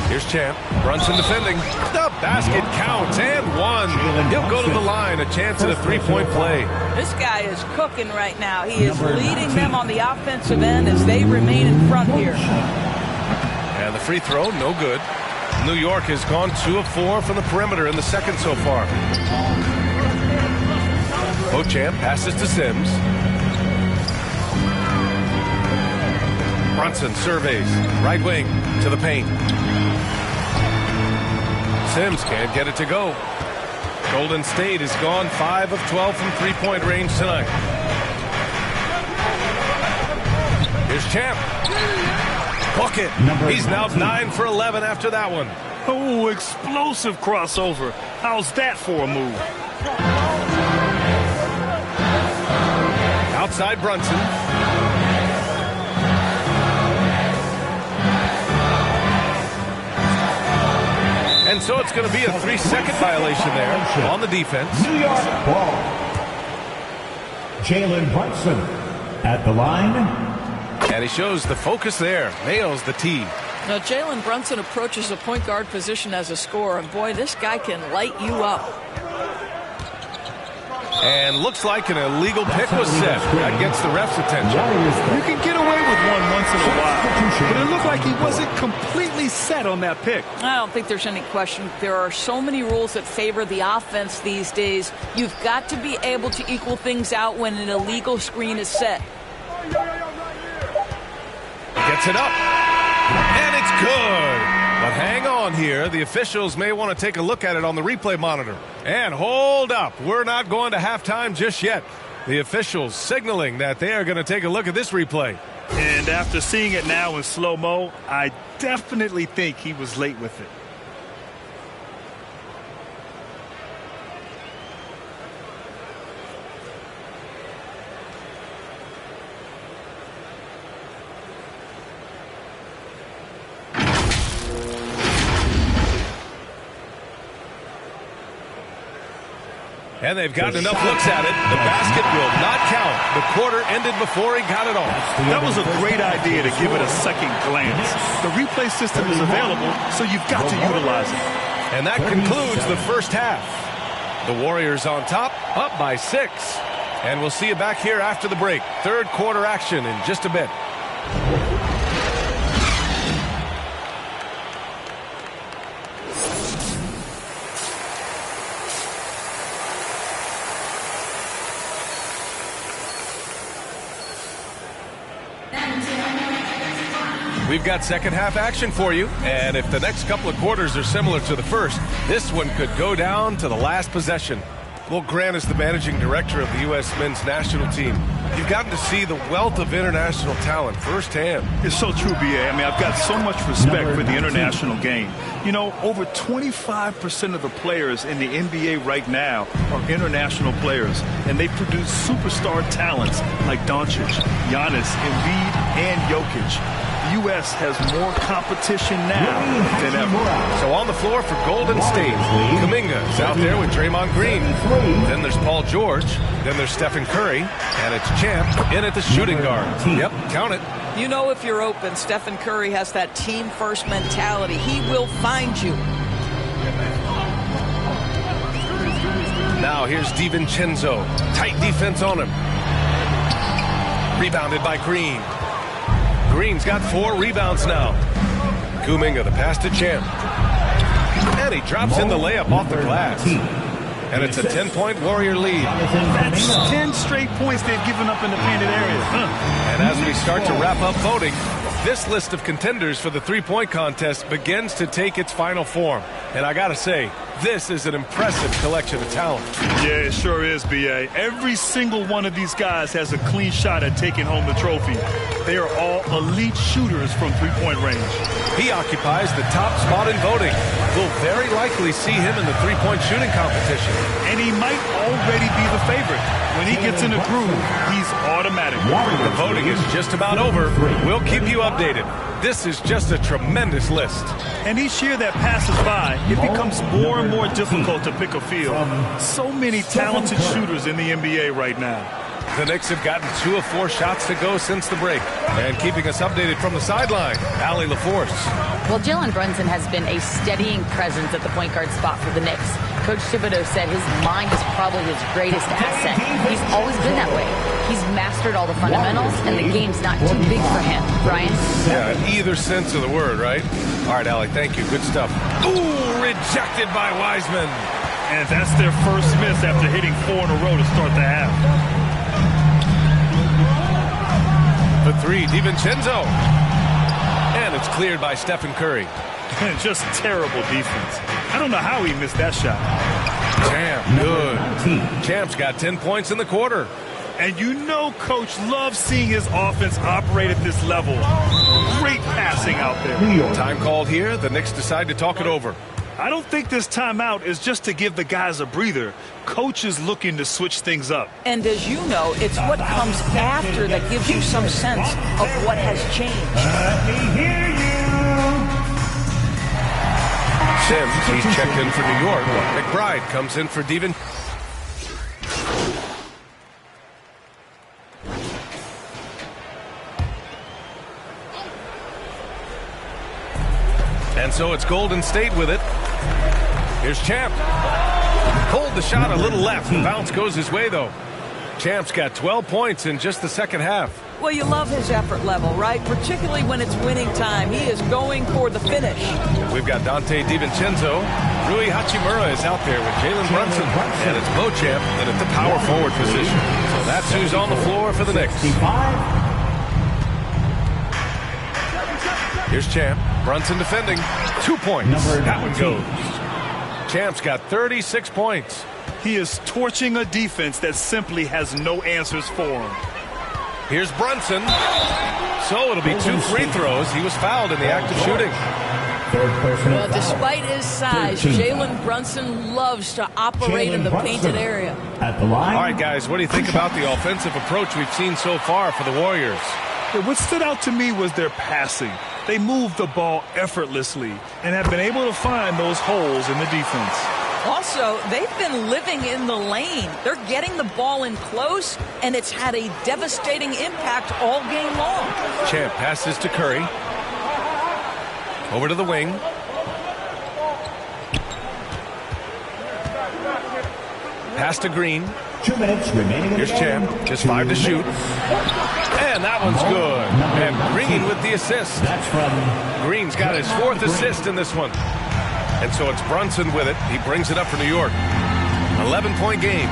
Here's Champ. Brunson defending. The basket counts and 1. He'll go to the line. A chance at a 3-point play. This guy is cooking right now. He is leading them on the offensive end as they remain in front here. And the free throw, no good. New York has gone 2 of 4 from the perimeter in the second so far. Beauchamp passes to Sims. Brunson surveys. Right wing to the paint. Sims can't get it to go. Golden State has gone 5 of 12 from 3-point range tonight. Here's Champ. Book it. He's now 9 for 11 after that one. Oh, explosive crossover. How's that for a move? Outside Brunson. And so it's going to be a 3-second violation there on the defense. New York ball. Jalen Brunson at the line. And he shows the focus there. Nails the tee. Now, Jalen Brunson approaches the point guard position as a scorer, and boy, this guy can light you up. And looks like an illegal pick was set. That gets the ref's attention. You can get away with one once in a while, but it looked like he wasn't completely set on that pick. I don't think there's any question. There are so many rules that favor the offense these days. You've got to be able to equal things out when an illegal screen is set. Gets it up. And it's good. But hang on here. The officials may want to take a look at it on the replay monitor. And hold up. We're not going to halftime just yet. The officials signaling that they are going to take a look at this replay. And after seeing it now in slow-mo, I definitely think he was late with it. And they've gotten enough looks at it. The basket will not count. The quarter ended before he got it off. That was a great idea to give it a second glance. The replay system is available, so you've got to utilize it. And that concludes the first half. The Warriors on top, up by 6. And we'll see you back here after the break. Third quarter action in just a bit. We've got second half action for you, and if the next couple of quarters are similar to the first, this one could go down to the last possession. Well, Grant is the managing director of the U.S. men's national team. You've gotten to see the wealth of international talent firsthand. It's so true, B.A. I mean, I've got so much respect for the international game. You know, over 25% of the players in the NBA right now are international players, and they produce superstar talents like Doncic, Giannis, Embiid, and Jokic. The U.S. has more competition now than ever. So on the floor for Golden State, Kuminga is out there with Draymond Green. Then there's Paul George. Then there's Stephen Curry. And it's Champ in at the shooting guard. Yep, count it. You know if you're open, Stephen Curry has that team-first mentality. He will find you. Now here's DiVincenzo. Tight defense on him. Rebounded by Green. Green's got 4 rebounds now. Kuminga, the pass to Champ. And he drops in the layup off the glass. And it's a 10-point Warrior lead. That's 10 straight points they've given up in the painted area. And as we start to wrap up voting, this list of contenders for the three-point contest begins to take its final form. And I gotta say, this is an impressive collection of talent. Yeah, it sure is, B.A. Every single one of these guys has a clean shot at taking home the trophy. They are all elite shooters from three-point range. He occupies the top spot in voting. We'll very likely see him in the three-point shooting competition. And he might already be the favorite. When he gets in a groove, he's automatic. The voting is just about over. We'll keep you updated. This is just a tremendous list. And each year that passes by, it becomes more and more difficult to pick a field. So many talented shooters in the NBA right now. The Knicks have gotten 2 of 4 shots to go since the break. And keeping us updated from the sideline, Allie LaForce. Well, Jalen Brunson has been a steadying presence at the point guard spot for the Knicks. Coach Thibodeau said his mind is probably his greatest asset. He's always been that way. He's mastered all the fundamentals, and the game's not too big for him. Brian? Yeah, in either sense of the word, right? All right, Allie, thank you. Good stuff. Ooh, rejected by Wiseman. And that's their first miss after hitting 4 in a row to start the half. The 3, DiVincenzo. And it's cleared by Stephen Curry. And just terrible defense. I don't know how he missed that shot. Champ, good. Champ's got 10 points in the quarter. And you know Coach loves seeing his offense operate at this level. Great passing out there. Time called here. The Knicks decide to talk it over. I don't think this timeout is just to give the guys a breather. Coach is looking to switch things up. And as you know, it's what comes after that gives you some sense of what has changed. Let me hear you. Sims, he's checked in for New York. McBride comes in for Devin. And so it's Golden State with it. Here's Champ. Pulled the shot a little left. The bounce goes his way, though. Champ's got 12 points in just the second half. Well, you love his effort level, right? Particularly when it's winning time. He is going for the finish. We've got Dante DiVincenzo. Rui Hachimura is out there with Jalen Brunson. And it's Beauchamp in at the power forward position. So that's who's on the floor for the Knicks. Here's Champ. Brunson defending. 2 points. That one goes. Champ's got 36 points. He is torching a defense that simply has no answers for him. Here's Brunson. So it'll be 2 free throws. He was fouled in the act of shooting. Well, despite his size, Jalen Brunson loves to operate in the painted area. At the line. All right, guys, what do you think about the offensive approach we've seen so far for the Warriors? What stood out to me was their passing. They moved the ball effortlessly and have been able to find those holes in the defense. Also, they've been living in the lane. They're getting the ball in close, and it's had a devastating impact all game long. Champ passes to Curry. Over to the wing. Pass to Green. 2 minutes remaining. Here's Champ. Just 5 to shoot. And that one's good. And Green with the assist. That's from Green's got his 4th assist in this one. And so it's Brunson with it. He brings it up for New York. 11-point game.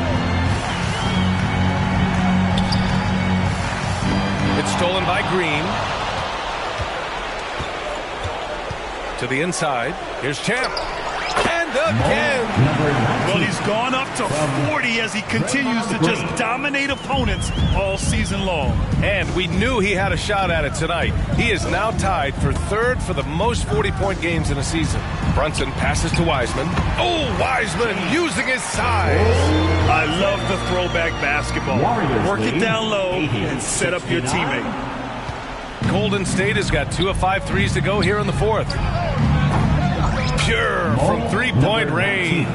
It's stolen by Green. To the inside. Here's Champ. And again. Well, he's gone up to 40 as he continues to just dominate opponents all season long. And we knew he had a shot at it tonight. He is now tied for 3rd for the most 40-point games in a season. Brunson passes to Wiseman. Oh, Wiseman using his size. I love the throwback basketball. Work it down low and set up your teammate. Golden State has got 2 of 5 threes to go here in the 4th. Pure from 3-point range.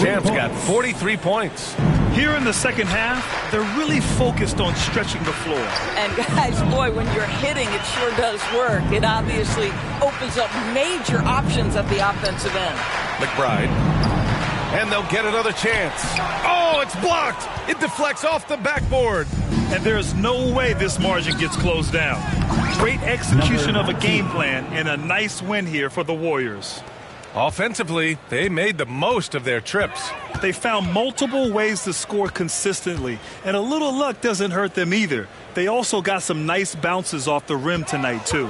Champ's got 43 points. Here in the second half, they're really focused on stretching the floor. And guys, boy, when you're hitting, it sure does work. It obviously opens up major options at the offensive end. McBride. And they'll get another chance. Oh, it's blocked. It deflects off the backboard. And there's no way this margin gets closed down. Great execution of a game plan and a nice win here for the Warriors. Offensively, they made the most of their trips. They found multiple ways to score consistently, and a little luck doesn't hurt them either. They also got some nice bounces off the rim tonight, too.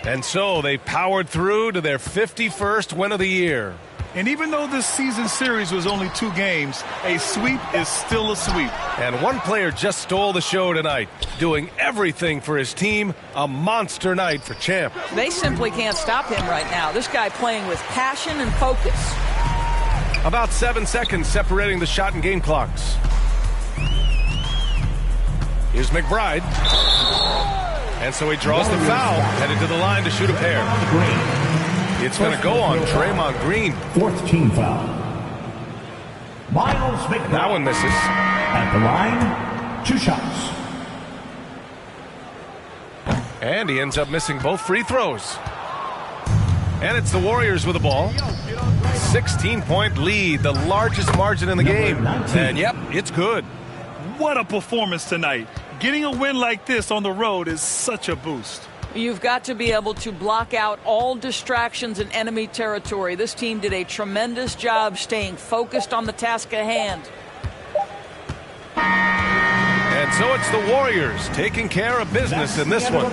And so they powered through to their 51st win of the year. And even though this season series was only 2 games, a sweep is still a sweep. And one player just stole the show tonight, doing everything for his team. A monster night for Champ. They simply can't stop him right now. This guy playing with passion and focus. About 7 seconds separating the shot and game clocks. Here's McBride. And so he draws the foul, headed to the line to shoot a pair. It's going to go on Draymond Green. 4th team foul. Miles McBride. That one misses. At the line, 2 shots. And he ends up missing both free throws. And it's the Warriors with the ball. 16-point lead, the largest margin in the game. And yep, it's good. What a performance tonight. Getting a win like this on the road is such a boost. You've got to be able to block out all distractions in enemy territory. This team did a tremendous job staying focused on the task at hand. And so it's the Warriors taking care of business in this one.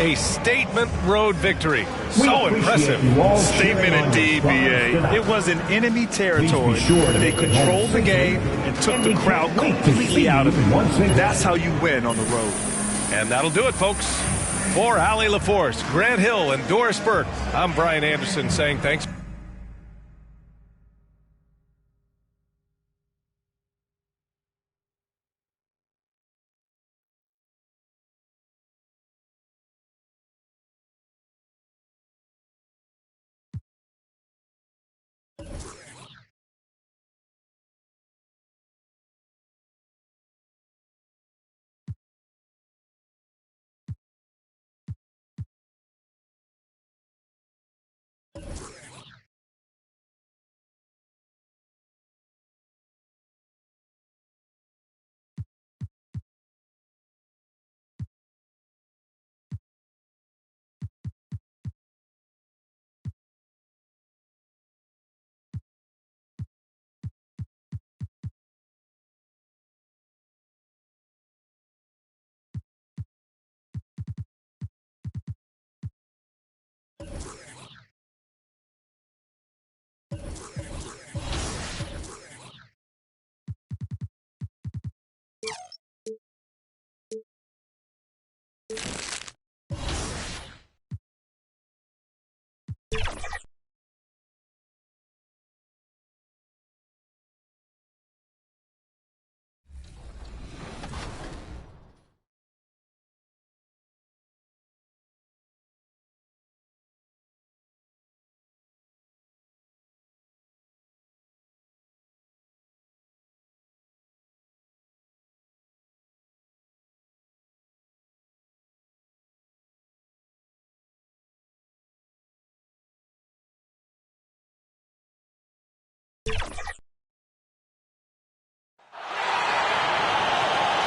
A statement road victory. So impressive. Statement indeed, BA. It was in enemy territory. They controlled the game and took the crowd completely out of it. That's how you win on the road. And that'll do it, folks. For Allie LaForce, Grant Hill, and Doris Burke, I'm Brian Anderson saying thanks.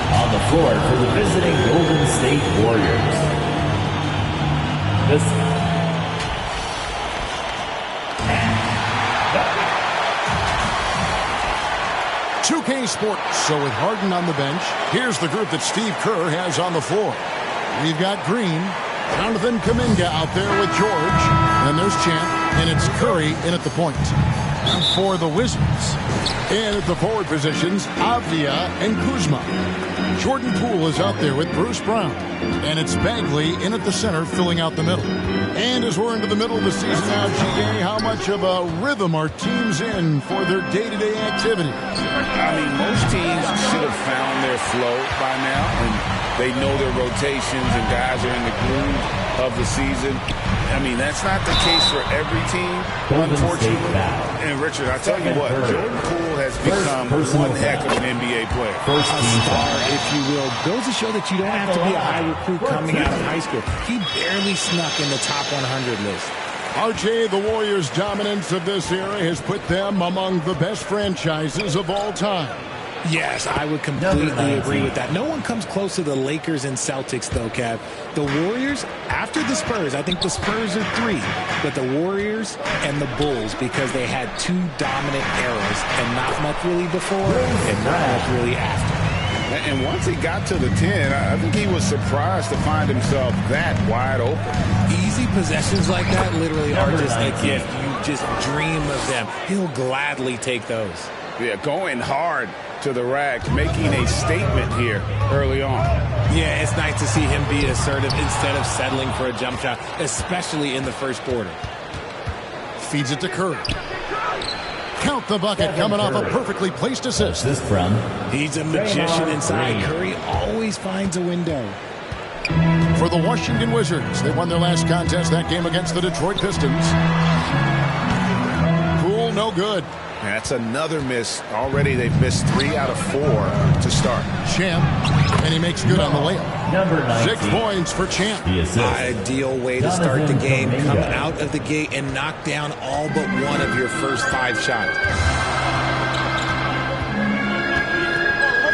On the floor for the visiting Golden State Warriors. This 2K Sports. So with Harden on the bench, here's the group that Steve Kerr has on the floor. We've got Green, Jonathan Kuminga out there with George, and there's Champ, and it's Curry in at the point. For the Wizards, and at the forward positions, Avdia and Kuzma. Jordan Poole is out there with Bruce Brown, and it's Bagley in at the center, filling out the middle. And as we're into the middle of the season now, GA, how much of a rhythm are teams in for their day-to-day activities? I mean, most teams should have found their flow by now, and they know their rotations, and guys are in the groove of the season. I mean, that's not the case for every team, unfortunately. And Richard, I tell you what, Jordan Poole has become one heck of an NBA player. A star, if you will. Goes to show that you don't have to be a high recruit coming out of high school. He barely snuck in the top 100 list. RJ, the Warriors' dominance of this era has put them among the best franchises of all time. Yes, I would completely agree with that. No one comes close to the Lakers and Celtics, though, Kev. The Warriors, after the Spurs, I think the Spurs are 3, but the Warriors and the Bulls, because they had 2 dominant eras, and not much really before and not much really after. And once he got to the 10, I think he was surprised to find himself that wide open. Easy possessions like that literally are just a gift. You just dream of them. He'll gladly take those. Yeah, going hard to the rack, making a statement here early on. Yeah, it's nice to see him be assertive instead of settling for a jump shot, especially in the first quarter. Feeds it to Curry. Count the bucket, coming off a perfectly placed assist. This from He's a magician inside. Curry always finds a window. For the Washington Wizards, they won their last contest, that game against the Detroit Pistons. Poole, no good. That's another miss. Already they've missed 3 out of 4 to start. Champ, and he makes good on the layup. Number 19. 6 points for Champ. Ideal way to start the game. Come out of the gate and knock down all but one of your first 5 shots.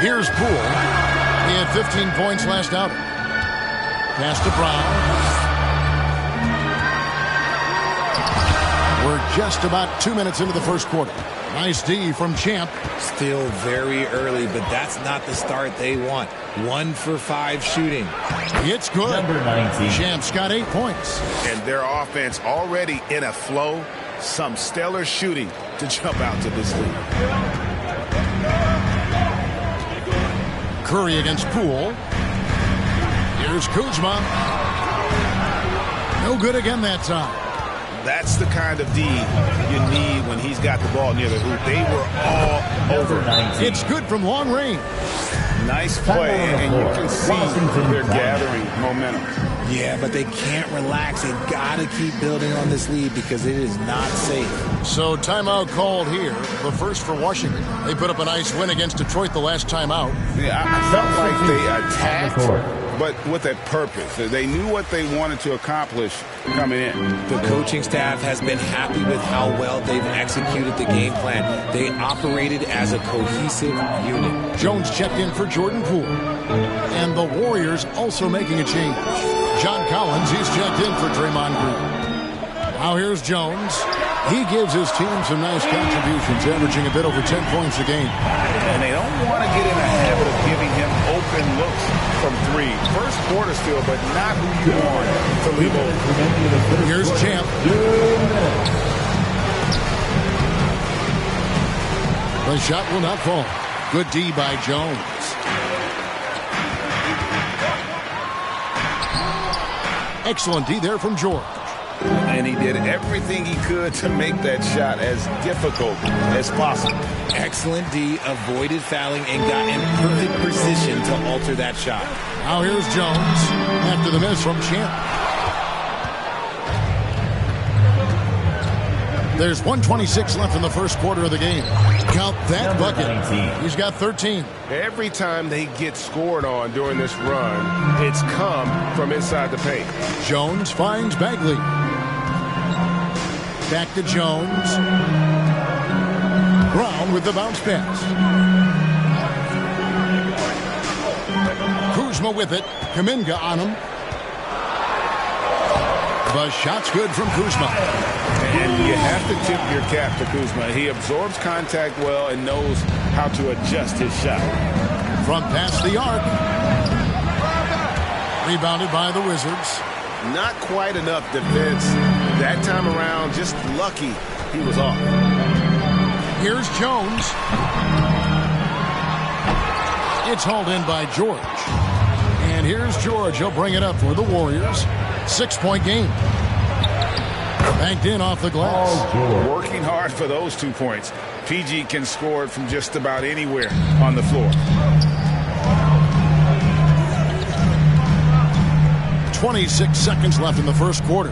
Here's Poole. He had 15 points last outing. Pass to Brown. We're just about 2 minutes into the first quarter. Nice D from Champ. Still very early, but that's not the start they want. 1 for 5 shooting. It's good. Number 19. Champ's got 8 points. And their offense already in a flow. Some stellar shooting to jump out to this lead. Curry against Poole. Here's Kuzma. No good again that time. That's the kind of D you need when he's got the ball near the hoop. They were all over. It's good from long range. Nice play, and you can see they're gathering momentum. Yeah, but they can't relax. They've got to keep building on this lead because it is not safe. So timeout called here. The first for Washington. They put up a nice win against Detroit the last time out. Yeah, I felt like they attacked, but with a purpose. They knew what they wanted to accomplish coming in. The coaching staff has been happy with how well they've executed the game plan. They operated as a cohesive unit. Jones checked in for Jordan Poole. And the Warriors also making a change. John Collins, he's checked in for Draymond Green. Now here's Jones. He gives his team some nice contributions, averaging a bit over 10 points a game. And they don't want to get in a habit of giving him open looks from 3. First quarter still, but not who you want to leave open. Here's Champ. The shot will not fall. Good D by Jones. Excellent D there from George. And he did everything he could to make that shot as difficult as possible. Excellent D, avoided fouling, and got in perfect position to alter that shot. Now here's Jones after the miss from Champ. There's 1:26 left in the first quarter of the game. Count that bucket. He's got 13. Every time they get scored on during this run, it's come from inside the paint. Jones finds Bagley. Back to Jones. Brown with the bounce pass. Kuzma with it. Kuminga on him. The shot's good from Kuzma. And you have to tip your cap to Kuzma. He absorbs contact well and knows how to adjust his shot. From past the arc. Rebounded by the Wizards. Not quite enough defense that time around. Just lucky he was off. Here's Jones. It's hauled in by George. And here's George. He'll bring it up for the Warriors. 6-point game. Banked in off the glass. Working hard for those 2 points. PG can score it from just about anywhere on the floor. 26 seconds left in the first quarter.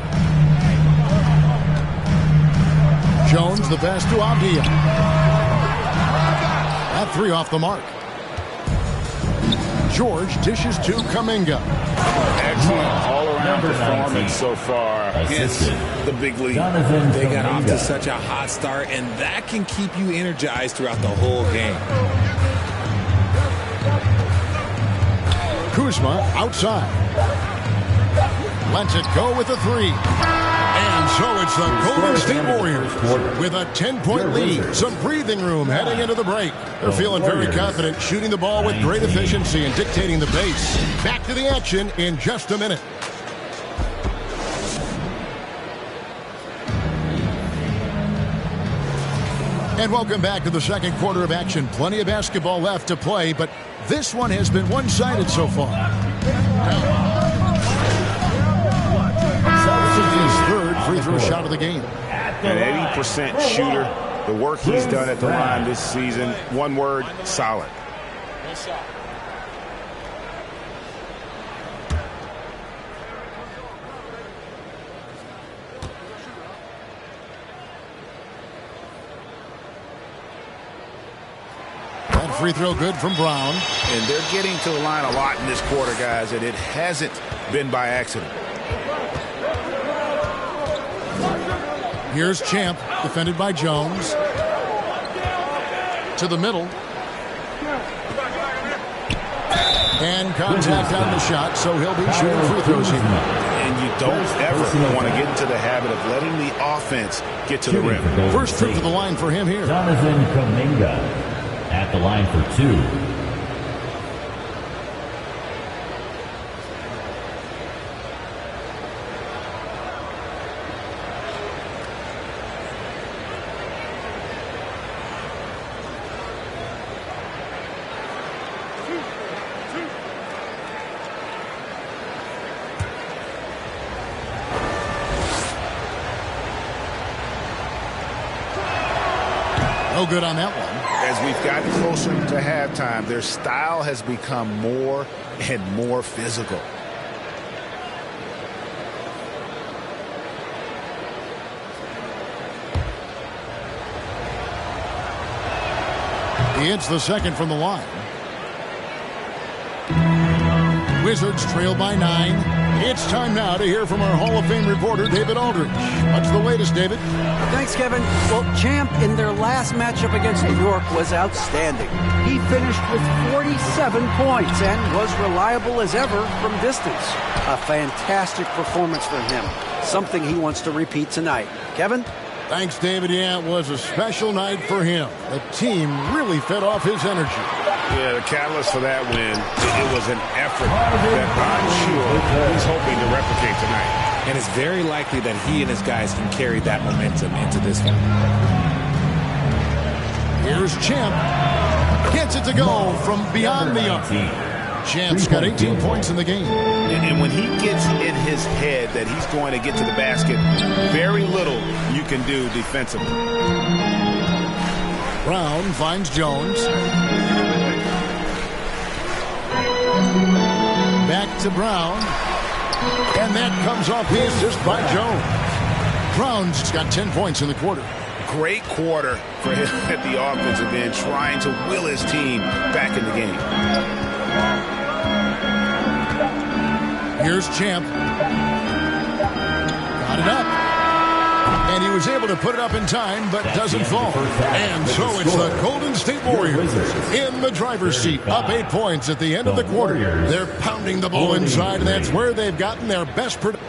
Jones, the pass to Avdia. That 3 off the mark. George dishes to Kuminga. Excellent all-around performance so far against the big league. They got off to such a hot start, and that can keep you energized throughout the whole game. Kuzma outside. Lets it go with a 3. And so it's the Golden State Warriors with a 10-point lead. Some breathing room heading into the break. They're feeling very confident, shooting the ball with great efficiency and dictating the pace. Back to the action in just a minute. And welcome back to the second quarter of action. Plenty of basketball left to play, but this one has been one-sided so far. His third free throw shot of the game. An 80% shooter. The work he's done at the line this season, one word, solid. That free throw good from Brown. And they're getting to the line a lot in this quarter, guys, and it hasn't been by accident. Here's Champ, defended by Jones. To the middle. And contact on the shot, so he'll be shooting free throws here. And you don't ever want to get into the habit of letting the offense get to the rim. First trip to the line for him here. Jonathan Kuminga at the line for 2. No good on that one. As we've gotten closer to halftime, their style has become more and more physical. He hits the second from the line. Wizards trail by 9. It's time now to hear from our Hall of Fame reporter, David Aldridge. What's the latest, David? Thanks, Kevin. Well, Champ in their last matchup against New York was outstanding. He finished with 47 points and was reliable as ever from distance. A fantastic performance from him. Something he wants to repeat tonight. Kevin? Thanks, David. Yeah, it was a special night for him. The team really fed off his energy. Yeah, the catalyst for that win, it was an effort that I'm sure he's hoping to replicate tonight. And it's very likely that he and his guys can carry that momentum into this one. Here's Champ. Gets it to go from beyond the arc. Champ's got 18 points in the game. And when he gets in his head that he's going to get to the basket, very little you can do defensively. Brown finds Jones. Back to Brown. And that comes off the assist by Jones. Brown's got 10 points in the quarter. Great quarter for him at the offensive end, trying to will his team back in the game. Here's Champ. Got it up. And he was able to put it up in time, but doesn't fall. And so it's the Golden State Warriors in the driver's seat, up 8 points at the end of the quarter. They're pounding the ball inside, and that's where they've gotten their best production.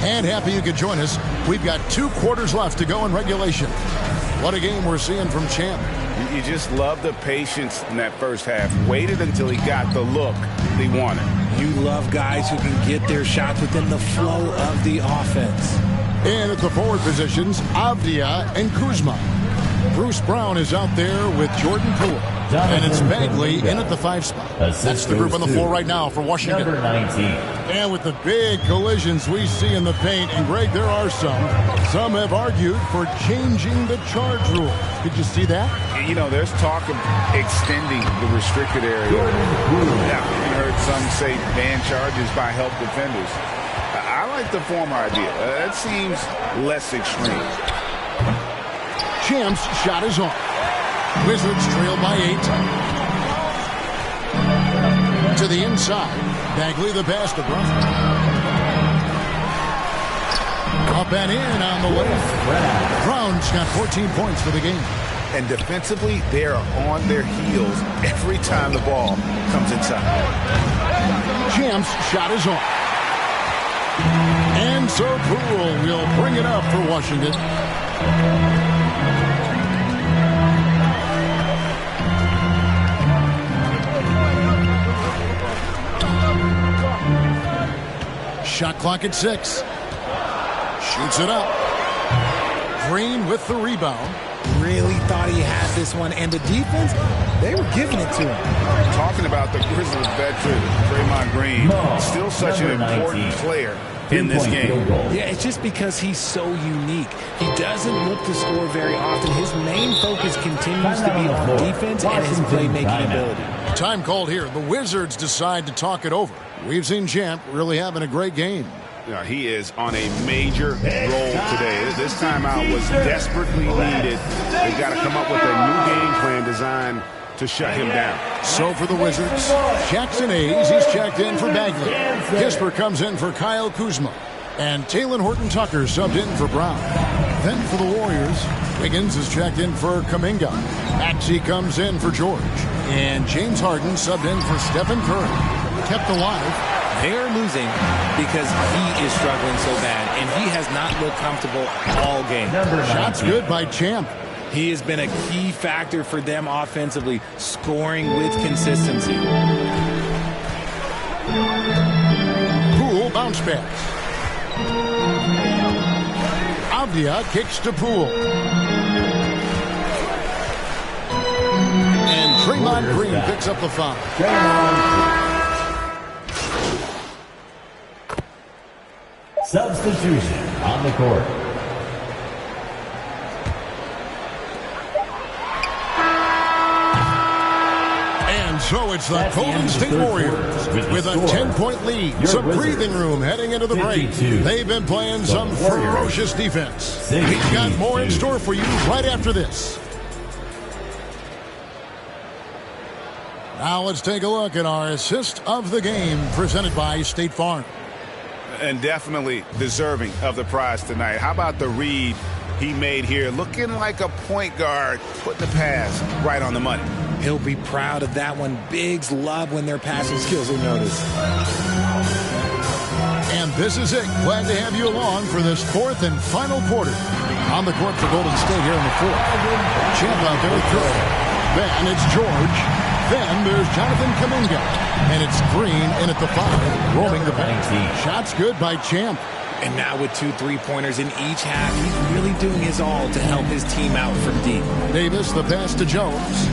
And happy you could join us. We've got 2 quarters left to go in regulation. What a game we're seeing from Champ. You just love the patience in that first half. Waited until he got the look he wanted. You love guys who can get their shots within the flow of the offense. And at the forward positions, Avdia and Kuzma. Bruce Brown is out there with Jordan Poole. And it's Bagley in at the 5 spot. That's the group on the floor right now for Washington. Number 19. And with the big collisions we see in the paint, and Greg, there are some have argued for changing the charge rule. Did you see that? You know, there's talk of extending the restricted area. Now, you heard some say ban charges by help defenders. I like the former idea. That seems less extreme. Champ's shot is on. Wizards trail by 8. To the inside. Bagley the pass to Brown. Up and in on the way. Brown's got 14 points for the game. And defensively, they are on their heels every time the ball comes inside. Champ's shot is on. And so Poole will bring it up for Washington. Shot clock at 6. Shoots it up. Green with the rebound. Really thought he had this one, and the defense, they were giving it to him. Talking about the Grizzlies veteran, Draymond Green, still such an important player in this game. Yeah, it's just because he's so unique. He doesn't look to score very often. His main focus continues to be on defense and his playmaking ability. Time called here. The Wizards decide to talk it over. We've seen Champ really having a great game. Yeah, he is on a major role today. This timeout was desperately needed. They've got to come up with a new game plan designed to shut him down. So for the Wizards, Jackson Hayes, he's checked in for Bagley. Kisper comes in for Kyle Kuzma. And Taylor Horton-Tucker subbed in for Brown. Then for the Warriors, Wiggins is checked in for Kuminga. Maxey comes in for George. And James Harden subbed in for Stephen Curry. Kept alive. They're losing because he is struggling so bad, and he has not looked comfortable all game. Shots good by Champ. He has been a key factor for them offensively, scoring with consistency. Poole bounce pass. Avdia kicks to Poole. And Draymond Green picks up the foul. Substitution on the court. And so it's the Golden State Warriors with a 10-point lead. Some breathing room heading into the break. They've been playing some ferocious defense. We've got more in store for you right after this. Now let's take a look at our assist of the game presented by State Farm. And definitely deserving of the prize tonight. How about the read he made here? Looking like a point guard, putting the pass right on the money. He'll be proud of that one. Bigs love when their passing skills are noticed. And this is it. Glad to have you along for this fourth and final quarter. On the court for Golden State here in the fourth. Champ out there with Curry. Then it's George. Then there's Jonathan Kuminga. And it's Green in at the 5, roaming the paint. Shots good by Champ. And now with 2 3-pointers in each half, he's really doing his all to help his team out from deep. Davis, the pass to Jones.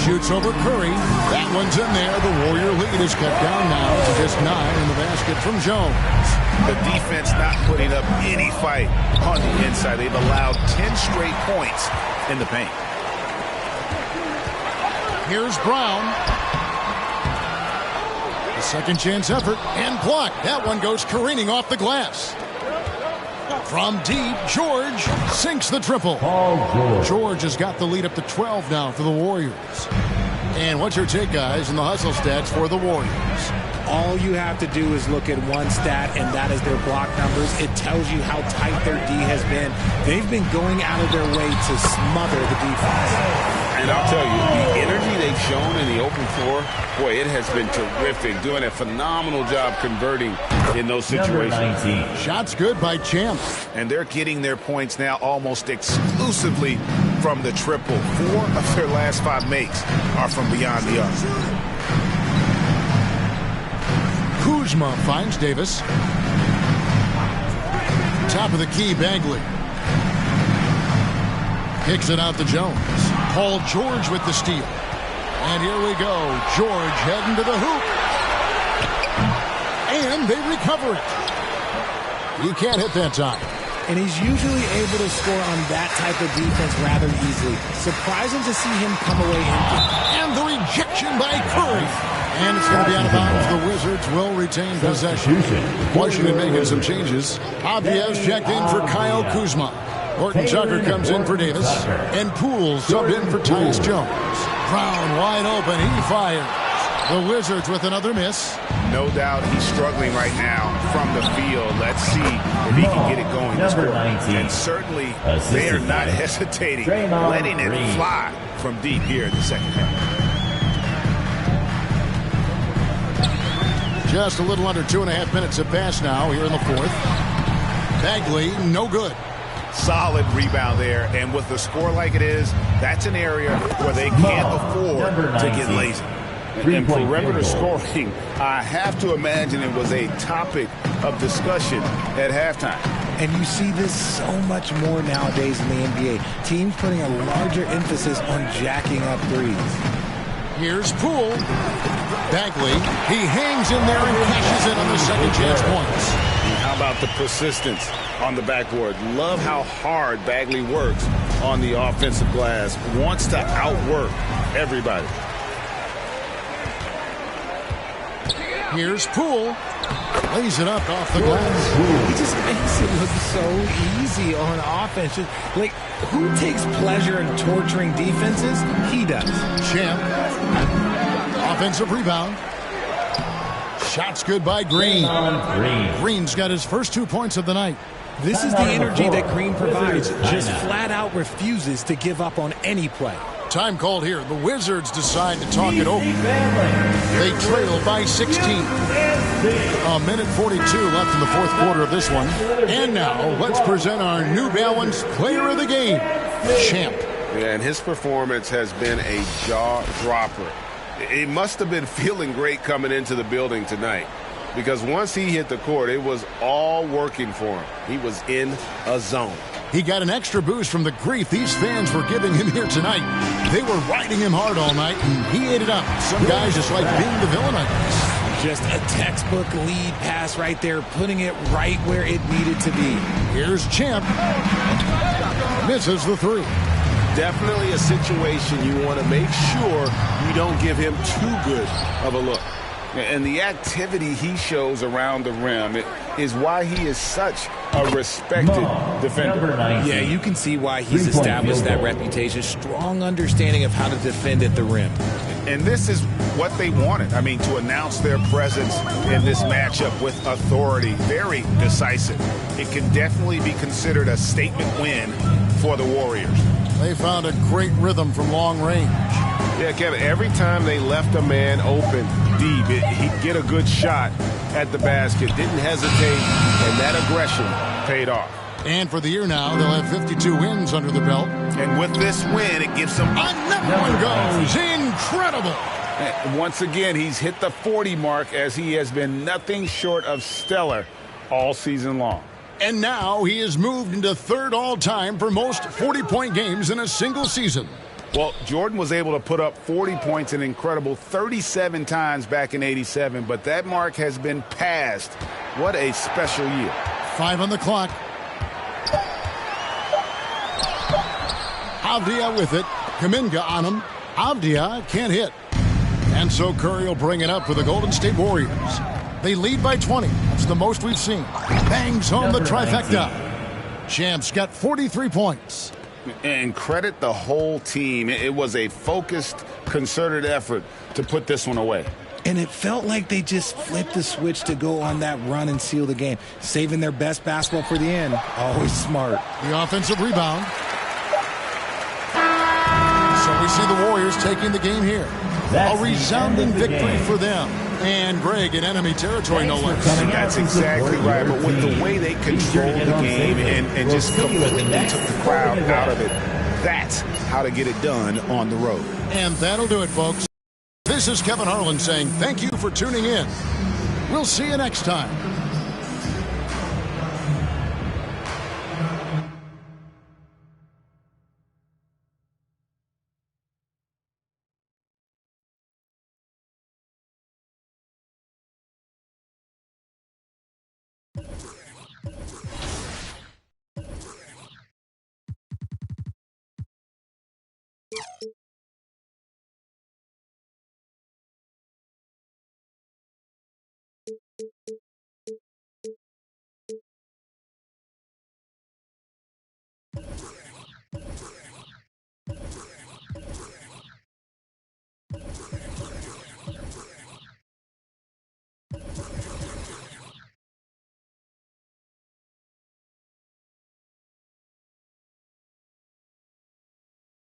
Shoots over Curry. That one's in there. The Warrior lead is cut down now to just 9 in the basket from Jones. The defense not putting up any fight on the inside. They've allowed 10 straight points in the paint. Here's Brown. A second chance effort and blocked. That one goes careening off the glass. From deep, George sinks the triple. George has got the lead up to 12 now for the Warriors. And what's your take, guys, in the hustle stats for the Warriors? All you have to do is look at one stat, and that is their block numbers. It tells you how tight their D has been. They've been going out of their way to smother the defense. And I'll tell you, the energy they've shown in the open floor, boy, it has been terrific. Doing a phenomenal job converting in those situations. Shots good by Champ. And they're getting their points now almost exclusively from the triple. 4 of their last 5 makes are from beyond the arc. Kuzma finds Davis. Top of the key, Bagley. Kicks it out to Jones. Paul George with the steal. And here we go. George heading to the hoop. And they recover it. He can't hit that time. And he's usually able to score on that type of defense rather easily. Surprising to see him come away empty. And the rejection by Curry. And it's going to be out of bounds. The Wizards will retain possession. Washington making some changes. Obvious checked in for Kyle Kuzma. Horton-Tucker comes in for Davis. And Poole subbed in for Tyus Jones. Brown wide open. He fires. The Wizards with another miss. No doubt he's struggling right now from the field. Let's see if he can get it going this quarter. And certainly they are not hesitating, letting it fly from deep here in the second half. Just a little under 2.5 minutes have passed now here in the fourth. Bagley, no good. Solid rebound there, and with the score like it is, that's an area where they can't afford to get lazy. And perimeter scoring, I have to imagine it was a topic of discussion at halftime. And you see this so much more nowadays in the NBA. Teams putting a larger emphasis on jacking up threes. Here's Poole. Bagley, he hangs in there and cashes in on the second chance points. And how about the persistence on the backboard? Love how hard Bagley works on the offensive glass. Wants to outwork everybody. Here's Poole. Lays it up off the glass. He just makes it look so easy on offense. Like, who takes pleasure in torturing defenses? He does. Champ. Offensive rebound. Shot's good by Green. Green's got his first 2 points of the night. This is the energy that Green provides. Just flat out refuses to give up on any play. Time called here. The Wizards decide to talk it over. They trail by 16. A minute 42 left in the fourth quarter of this one. And now let's present our New Balance Player of the Game, Champ. Yeah, and his performance has been a jaw-dropper. He must have been feeling great coming into the building tonight, because once he hit the court, it was all working for him. He was in a zone. He got an extra boost from the grief these fans were giving him here tonight. They were riding him hard all night, and he ate it up. Some guys just like being the villain, I guess. Just a textbook lead pass right there, putting it right where it needed to be. Here's Champ. Misses the three. Definitely a situation you want to make sure you don't give him too good of a look. And the activity he shows around the rim is why he is such a respected defender. Yeah, you can see why he's established that reputation. Strong understanding of how to defend at the rim. And this is what they wanted. I mean, to announce their presence in this matchup with authority. Very decisive. It can definitely be considered a statement win for the Warriors. They found a great rhythm from long range. Yeah, Kevin, every time they left a man open deep, he'd get a good shot at the basket. Didn't hesitate, and that aggression paid off. And for the year now, they'll have 52 wins under the belt. And with this win, it gives them... Another one goes. Incredible. And once again, he's hit the 40 mark, as he has been nothing short of stellar all season long. And now he has moved into third all-time for most 40-point games in a single season. Well, Jordan was able to put up 40 points an incredible 37 times back in '87, but that mark has been passed. What a special year. 5 on the clock. Avdia with it. Kuminga on him. Avdia can't hit. And so Curry will bring it up for the Golden State Warriors. They lead by 20. That's the most we've seen. Bangs home the trifecta. Champ's got 43 points. And credit the whole team. It was a focused, concerted effort to put this one away. And it felt like they just flipped the switch to go on that run and seal the game. Saving their best basketball for the end. Always smart. The offensive rebound. So we see the Warriors taking the game here. A resounding victory for them. And Greg in enemy territory, no less. That's exactly right. But with the way they controlled the game and just completely took the crowd out of it, that's how to get it done on the road. And that'll do it, folks. This is Kevin Harlan saying thank you for tuning in. We'll see you next time.